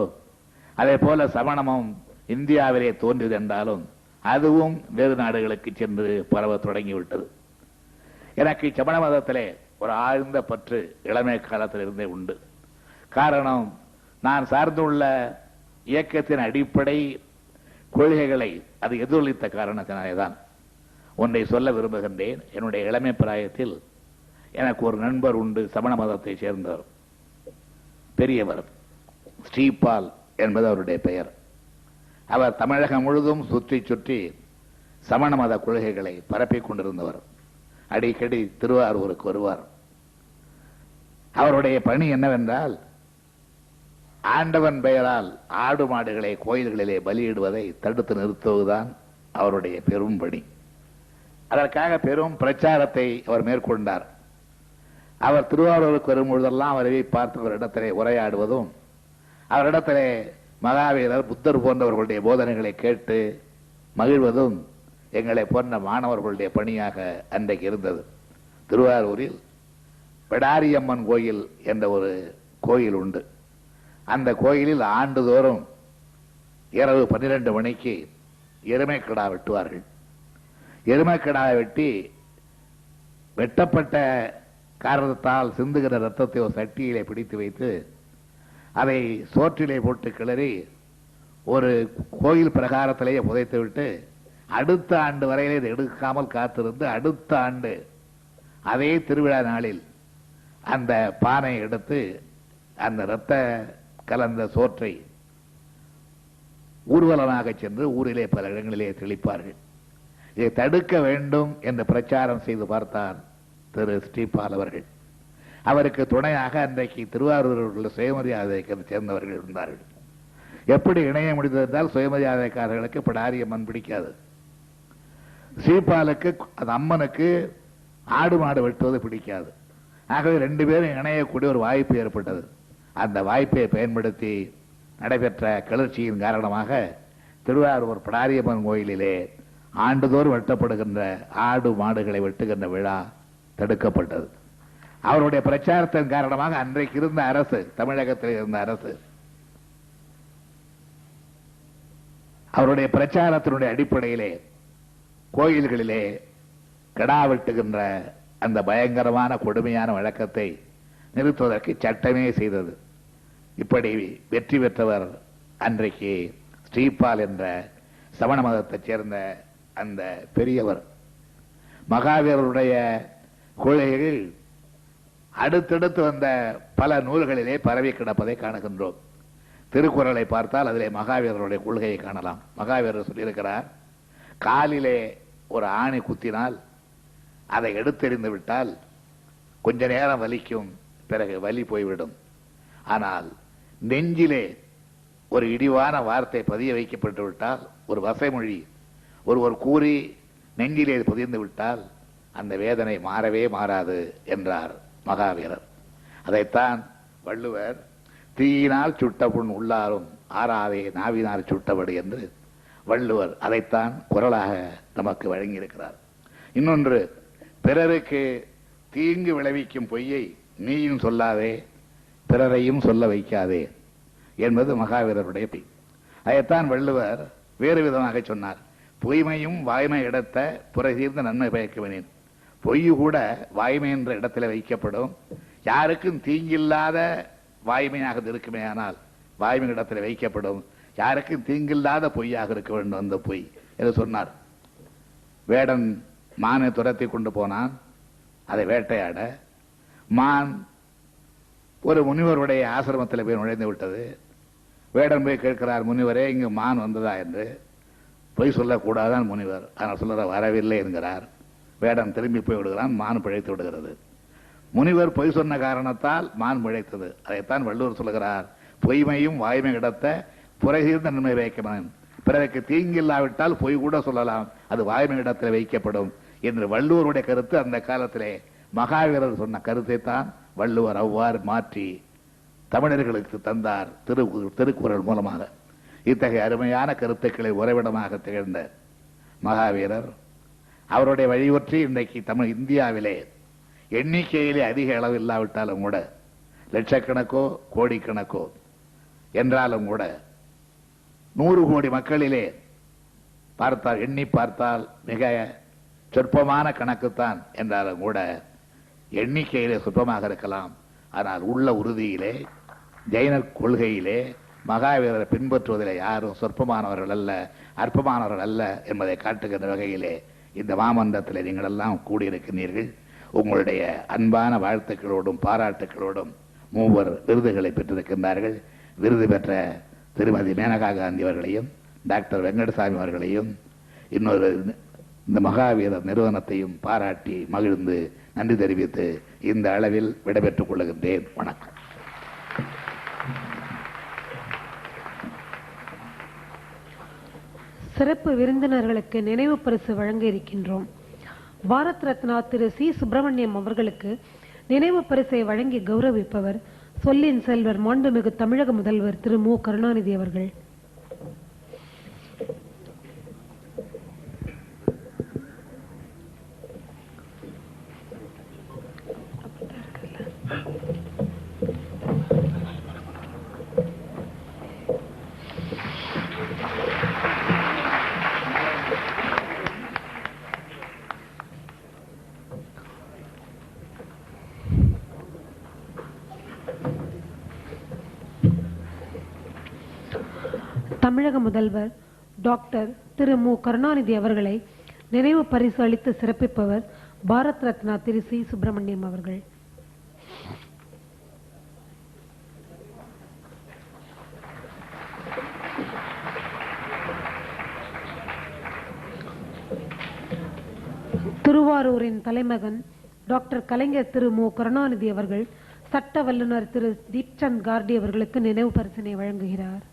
அதே போல சமணமும் இந்தியாவிலே தோன்றியது என்றாலும் அதுவும் வேறு நாடுகளுக்கு சென்று பரவ தொடங்கிவிட்டது. எனக்கு சமண மதத்திலே ஒரு ஆழ்ந்த பற்று இளமை காலத்தில் இருந்தே உண்டு. காரணம், நான் சார்ந்துள்ள இயக்கத்தின் அடிப்படை கொள்கைகளை அது எதிரொலித்த காரணத்தினாலேதான். ஒன்றை சொல்ல விரும்புகின்றேன். என்னுடைய இளமை பிராயத்தில் எனக்கு ஒரு நண்பர் உண்டு, சமண மதத்தை சேர்ந்தவர், பெரியவர், ஸ்ரீபால் என்பது அவருடைய பெயர். அவர் தமிழகம் முழுதும் சுற்றி சுற்றி சமண மத கொள்கைகளை பரப்பிக் கொண்டிருந்தவர். அடிக்கடி திருவாரூருக்கு வருவார். அவருடைய பணி என்னவென்றால், ஆண்டவன் பெயரால் ஆடு மாடுகளை கோயில்களிலே பலியிடுவதை தடுத்து நிறுத்துவதுதான் அவருடைய பெரும் பணி. அதற்காக பெரும் பிரச்சாரத்தை அவர் மேற்கொண்டார். அவர் திருவாரூருக்கு வரும்பொழுதெல்லாம் அவரை பார்த்தவரிடத்திலே உரையாடுவதும், அவரிடத்திலே மகாவீரர் புத்தர் போன்றவர்களுடைய போதனைகளை கேட்டு மகிழ்வதும் எங்களை போன்ற மாணவர்களுடைய பணியாக அன்றைக்கு இருந்தது. திருவாரூரில் பிடாரியம்மன் கோயில் என்ற ஒரு கோயில் உண்டு. அந்த கோயிலில் ஆண்டுதோறும் இரவு 12 மணிக்கு எருமைக்கிடா வெட்டுவார்கள். எருமைக்கிடா வெட்டி வெட்டப்பட்ட காரணத்தால் சிந்துகிற ரத்தத்தை ஒரு சட்டியிலே பிடித்து வைத்து அதை சோற்றிலே போட்டு கிளறி ஒரு கோயில் பிரகாரத்திலேயே புதைத்து விட்டு அடுத்த ஆண்டு வரையிலே இதை எடுக்காமல் காத்திருந்து அடுத்த ஆண்டு அதே திருவிழா நாளில் அந்த பானை எடுத்து அந்த இரத்த கலந்த சோற்றை ஊர்வலமாக சென்று ஊரிலே பல இடங்களிலே தெளிப்பார்கள். இதை தடுக்க வேண்டும் என்று பிரச்சாரம் செய்து பார்த்தார் திரு ஸ்ரீபால் அவர்கள். அவருக்கு துணையாக அன்றைக்கு திருவாரூரில் சுயமரியாதை சேர்ந்தவர்கள் இருந்தார்கள். எப்படி இணைய முடிந்தது என்றால், சுயமரியாதைக்காரர்களுக்கு பிடாரியம்மன் பிடிக்காது, ஸ்ரீபாலுக்கு அந்த அம்மனுக்கு ஆடு மாடு வெட்டுவது பிடிக்காது. ஆகவே 2 பேரும் இணையக்கூடிய ஒரு வாய்ப்பு ஏற்பட்டது. அந்த வாய்ப்பை பயன்படுத்தி நடைபெற்ற கிளர்ச்சியின் காரணமாக திருவாரூர் பிடாரியம்மன் கோயிலிலே ஆண்டுதோறும் வெட்டப்படுகின்ற ஆடு மாடுகளை வெட்டுகின்ற விழா தடுக்கப்பட்டது. அவருடைய பிரச்சாரத்தின் காரணமாக அன்றைக்கு இருந்த அரசு, தமிழகத்தில் இருந்த அரசு, அவருடைய பிரச்சாரத்தினுடைய அடிப்படையிலே கோயில்களிலே கிடா வெட்டுகின்ற அந்த பயங்கரமான கொடுமையான வழக்கத்தை நிறுத்துவதற்கு சட்டமே செய்தது. இப்படி வெற்றி பெற்றவர் அன்றைக்கு ஸ்ரீபால் என்ற சமண மதத்தைச் சேர்ந்த அந்த பெரியவர். மகாவீரருடைய கொள்கைகள் அடுத்தடுத்து வந்த பல நூல்களிலே பரவி கிடப்பதை காணுகின்றோம். திருக்குறளை பார்த்தால் அதிலே மகாவீரருடைய கொள்கையை காணலாம். மகாவீரர் சொல்லியிருக்கிறார், காலிலே ஒரு ஆணி குத்தினால் அதை எடுத்தெறிந்து விட்டால் கொஞ்ச நேரம் வலிக்கும், பிறகு வலி போய்விடும். ஆனால் நெஞ்சிலே ஒரு இடிவான வார்த்தை பதிய வைக்கப்பட்டு விட்டால், ஒரு வசைமொழி ஒருவர் கூறி நெஞ்சிலே பதிந்து விட்டால் அந்த வேதனை மாறவே மாறாது என்றார் மகாவீரர். அதைத்தான் வள்ளுவர் தீயினால் சுட்ட புண் உள்ளாரும் ஆறாதே நாவினால் சுட்டபடி என்று வள்ளுவர் அதைத்தான் குரலாக நமக்கு வழங்கியிருக்கிறார். இன்னொன்று, பிறருக்கு தீங்கு விளைவிக்கும் பொய்யை நீயும் சொல்லாதே, பிறரையும் சொல்ல வைக்காதே என்பது மகாவீரருடைய பொய். அதைத்தான் வள்ளுவர் வேறு விதமாக சொன்னார். பொய்மையும் வாய்மை இடத்த புறசீர்ந்த நன்மை பயக்குவனேன். பொய் கூட வாய்மை என்ற இடத்துல வைக்கப்படும். யாருக்கும் தீங்கில்லாத வாய்மையாக இருக்குமே, ஆனால் வாய்மை இடத்துல வைக்கப்படும். யாருக்கும் தீங்கில்லாத பொய்யாக இருக்க வேண்டும் அந்த பொய் என்று சொன்னார். வேடன் மானை துரத்தி கொண்டு போனான். அதை வேட்டையாட மான் ஒரு முனிவருடைய ஆசிரமத்தில் போய் நுழைந்து விட்டது. வேடன் போய் கேட்கிறார், முனிவரே இங்கு மான் வந்ததா என்று. பொய் சொல்லக்கூடாதான் முனிவர், ஆனால் சொல்ல வரவில்லை என்கிறார். வேடன் திரும்பி போய் விடுகிறான். மான் பிழைத்து விடுகிறது. முனிவர் பொய் சொன்ன காரணத்தால் மான் பிழைத்தது. அதைத்தான் வள்ளுவர் சொல்லுகிறார், பொய்மையும் வாய்மை கிடத்த புறகிருந்த நன்மை வைக்கணும். பிறருக்கு தீங்கில்லாவிட்டால் பொய் கூட சொல்லலாம், அது வாய்மை இடத்தில் வைக்கப்படும் என்று வள்ளுவருடைய கருத்து. அந்த காலத்திலே மகாவீரர் சொன்ன கருத்தை தான் வள்ளுவர் அவ்வாறு மாற்றி தமிழர்களுக்கு தந்தார் திருக்குறள் மூலமாக. இத்தகைய அருமையான கருத்துக்களை உறைவிடமாக திகழ்ந்த மகாவீரர் அவருடைய வழிபற்றி இன்றைக்கு தமிழ் இந்தியாவிலே எண்ணிக்கையிலே அதிக அளவு இல்லாவிட்டாலும் கூட லட்சக்கணக்கோ கோடிக்கணக்கோ என்றாலும் கூட 100 கோடி மக்களிலே பார்த்தால் எண்ணி பார்த்தால் மிக சொற்பமான கணக்குத்தான் என்றாலும் கூட எண்ணிக்கையிலே சொற்பமாக இருக்கலாம். ஆனால் உள்ள உறுதியிலே ஜெயினர் கொள்கையிலே மகாவீரரை பின்பற்றுவதிலே யாரும் சொற்பமானவர்கள் அல்ல, அற்பமானவர்கள் அல்ல என்பதை காட்டுகின்ற வகையிலே இந்த மாமன்றத்தில் நீங்கள் எல்லாம் கூடியிருக்கிறீர்கள். உங்களுடைய அன்பான வாழ்த்துக்களோடும் பாராட்டுகளோடும் 3 விருதுகளை பெற்றிருக்கின்றார்கள். விருது பெற்ற திருமதி மேனகா காந்தி அவர்களையும் டாக்டர் வெங்கடசாமி அவர்களையும் இன்னொரு இந்த மகாவீரர் நிறுவனத்தையும் பாராட்டி மகிழ்ந்து நன்றி தெரிவித்து இந்த அளவில் விடைபெற்றுக் கொள்கின்றேன். வணக்கம். சிறப்பு விருந்தினர்களுக்கு நினைவு பரிசு வழங்க இருக்கின்றோம். பாரத் ரத்னா திரு சி சுப்பிரமணியம் அவர்களுக்கு நினைவு பரிசை வழங்கி கௌரவிப்பவர் சொல்லின் செல்வர் மாண்புமிகு தமிழக முதல்வர் திரு மு கருணாநிதி அவர்கள். தமிழக முதல்வர் டாக்டர் திரு மு கருணாநிதி அவர்களை நினைவு பரிசு அளித்து சிறப்பிப்பவர் பாரத் ரத்னா திரு சி சுப்பிரமணியம் அவர்கள். திருவாரூரின் தலைமகன் டாக்டர் கலைஞர் திரு மு கருணாநிதி அவர்கள் சட்ட வல்லுநர் திரு தீப்சந்த் கார்டி அவர்களுக்கு நினைவு பரிசினை வழங்குகிறார்.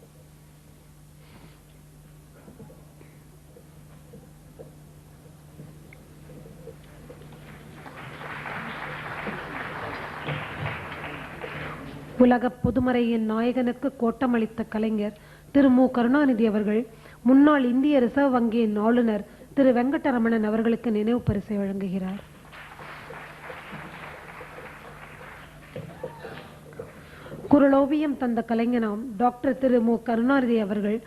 உலக பொதுமறையின் நாயகனுக்கு கோட்டமளித்த கலைஞர் திரு மு கருணாநிதி அவர்கள் முன்னாள் இந்திய ரிசர்வ் வங்கியின் ஆளுநர் திரு வெங்கடரமணன் அவர்களுக்கு நினைவு பரிசை வழங்குகிறார். குரலோவியம் தந்த கலைஞனாம் டாக்டர் திரு மு கருணாநிதி அவர்கள்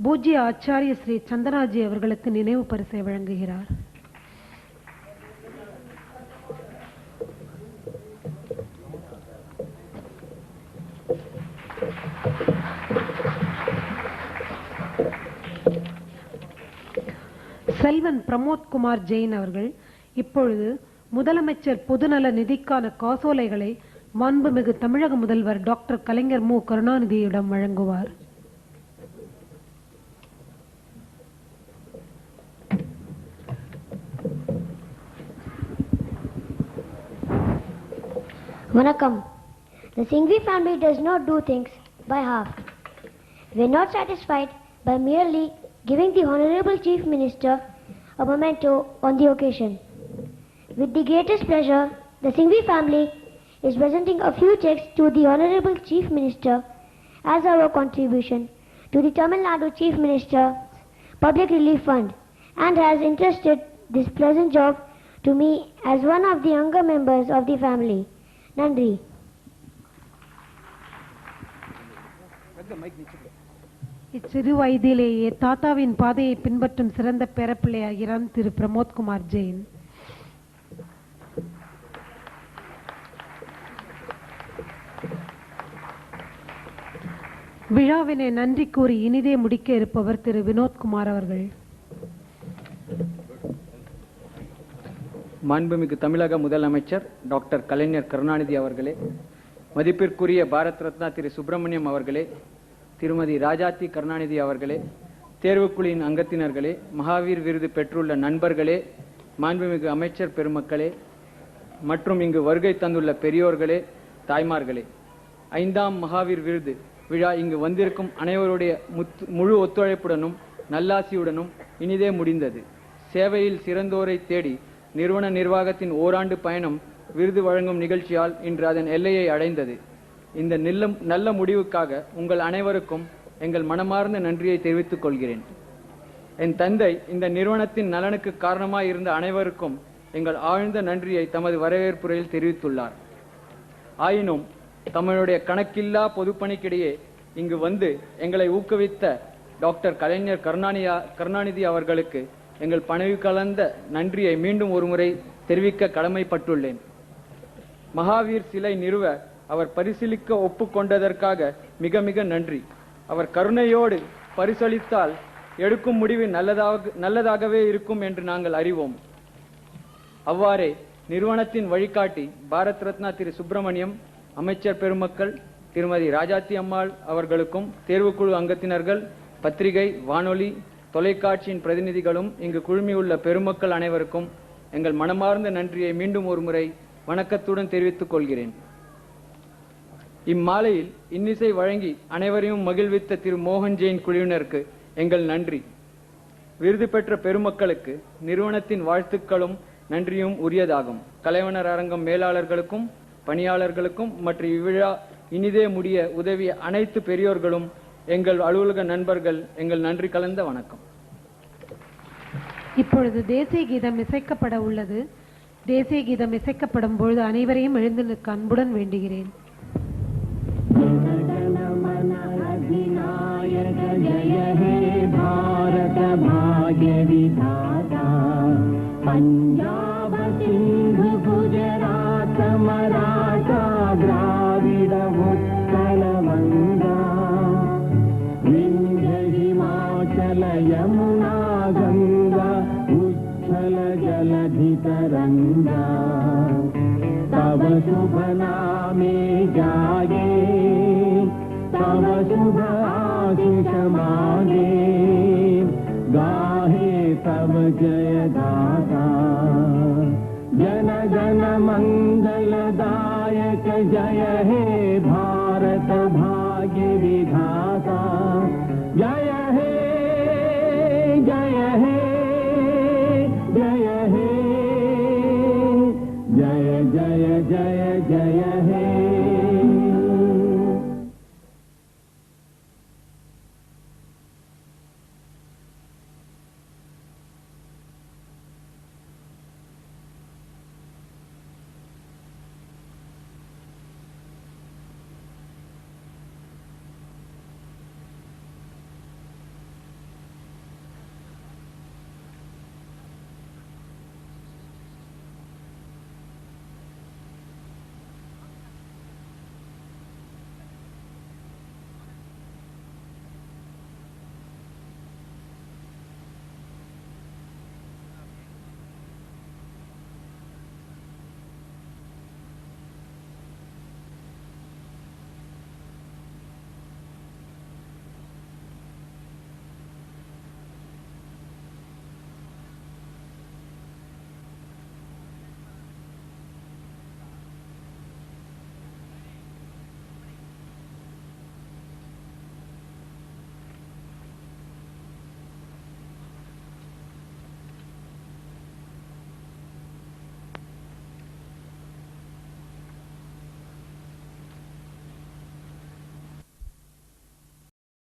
பூஜ்ய ஆச்சாரிய ஸ்ரீ சந்தனாஜி அவர்களுக்கு நினைவு பரிசை வழங்குகிறார். செல்வன் பிரமோத் குமார் ஜெயின் அவர்கள் இப்பொழுது முதலமைச்சர் பொதுநல நிதிக்கான காசோலைகளை மாண்புமிகு தமிழக முதல்வர் டாக்டர் கலைஞர் மு கருணாநிதியிடம் வழங்குவார். Vanakkam. The Singhvi family does not do things by half. We are not satisfied by merely giving the Honorable Chief Minister a memento on the occasion. With the greatest pleasure, the Singhvi family is presenting a few checks to the Honorable Chief Minister as our contribution to the Tamil Nadu Chief Minister's Public Relief Fund and has entrusted this pleasant job to me as one of the younger members of the family. Nandri. இச்சிறு வயதிலேயே தாத்தாவின் பாதையை பின்பற்றும் சிறந்த பேரப்பிள்ளையாகிறான் திரு பிரமோத் குமார் ஜெயின். விழாவினை நன்றி கூறி இனிதே முடிக்க இருப்பவர் திரு வினோத்குமார் அவர்கள். மாண்புமிகு தமிழக முதலமைச்சர் டாக்டர் கலைஞர் கருணாநிதி அவர்களே, மதிப்பிற்குரிய பாரத் ரத்னா திரு சுப்பிரமணியம் அவர்களே, திருமதி ராஜாத்தி கருணாநிதி அவர்களே, தேர்வுக்குழுவின் அங்கத்தினர்களே, மகாவீர் விருது பெற்றுள்ள நண்பர்களே, மாண்புமிகு அமைச்சர் பெருமக்களே, மற்றும் இங்கு வருகை தந்துள்ள பெரியோர்களே, தாய்மார்களே, 5ஆம் மகாவீர் விருது விழா இங்கு வந்திருக்கும் அனைவருடைய முழு ஒத்துழைப்புடனும் நல்லாசியுடனும் இனிதே முடிந்தது. சேவையில் சிறந்தோரை தேடி நிறுவன நிர்வாகத்தின் ஓராண்டு பயணம் விருது வழங்கும் நிகழ்ச்சியால் இன்று அதன் எல்லையை அடைந்தது. இந்த நல்ல முடிவுக்காக உங்கள் அனைவருக்கும் எங்கள் மனமார்ந்த நன்றியை தெரிவித்துக் கொள்கிறேன். என் தந்தை இந்த நிறுவனத்தின் நலனுக்கு காரணமாய் இருந்த அனைவருக்கும் எங்கள் ஆழ்ந்த நன்றியை தமது வரவேற்புரையில் தெரிவித்துள்ளார். ஆயினும் தம்முடைய கணக்கில்லா பொதுப்பணிக்கிடையே இங்கு வந்து எங்களை ஊக்குவித்த டாக்டர் கலைஞர் கருணாநிதி அவர்களுக்கு எங்கள் பணிவு கலந்த நன்றியை மீண்டும் ஒருமுறை தெரிவிக்க கடமைப்பட்டுள்ளேன். மகாவீர் சிலை நிறுவ அவர் பரிசீலிக்க ஒப்புக்கொண்டதற்காக மிக மிக நன்றி. அவர் கருணையோடு பரிசளித்தால் எடுக்கும் முடிவு நல்லதாகவே இருக்கும் என்று நாங்கள் அறிவோம். அவ்வாறே நிறுவனத்தின் வழிகாட்டி பாரத் ரத்னா திரு சுப்பிரமணியம், அமைச்சர் பெருமக்கள் திருமதி ராஜாத்தி அம்மாள் அவர்களுக்கும், தேர்வுக்குழு அங்கத்தினர்கள், பத்திரிகை, வானொலி, தொலைக்காட்சியின் பிரதிநிதிகளும் இங்கு குழுமியுள்ள பெருமக்கள் அனைவருக்கும் எங்கள் மனமார்ந்த நன்றியை மீண்டும் ஒருமுறை வணக்கத்துடன் தெரிவித்துக் கொள்கிறேன். இம்மாலையில் இன்னிசை வழங்கி அனைவரையும் மகிழ்வித்த திரு மோகன் ஜெயின் குழுவினருக்கு எங்கள் நன்றி. விருது பெற்ற பெருமக்களுக்கு நிறுவனத்தின் வாழ்த்துக்களும் நன்றியும் உரியதாகும். கலைவனர் அரங்கம் மேலாளர்களுக்கும் பணியாளர்களுக்கும் மற்றும் இவ்விழா இனிதே முடிய உதவிய அனைத்து பெரியோர்களும், எங்கள் அலுவலக நண்பர்கள், எங்கள் நன்றி கலந்த வணக்கம். இப்பொழுது தேசிய கீதம் இசைக்கப்பட உள்ளது. தேசிய கீதம் இசைக்கப்படும் பொழுது அனைவரையும் எழுந்து நிற்க அன்புடன் வேண்டுகிறேன். जय हे भारत भाग्य विधाता, पंजाब सिंधु गुजरात मराठा द्राविड उत्कल गंगा, विंध्य हिमाचल यमुना गंगा उच्छल जलधि तरंगा, तव शुभ नामे जागे, तव शुभ आशीष मांगे, गाहे तव जय गाथा। जन गण मंगलदायक जय हे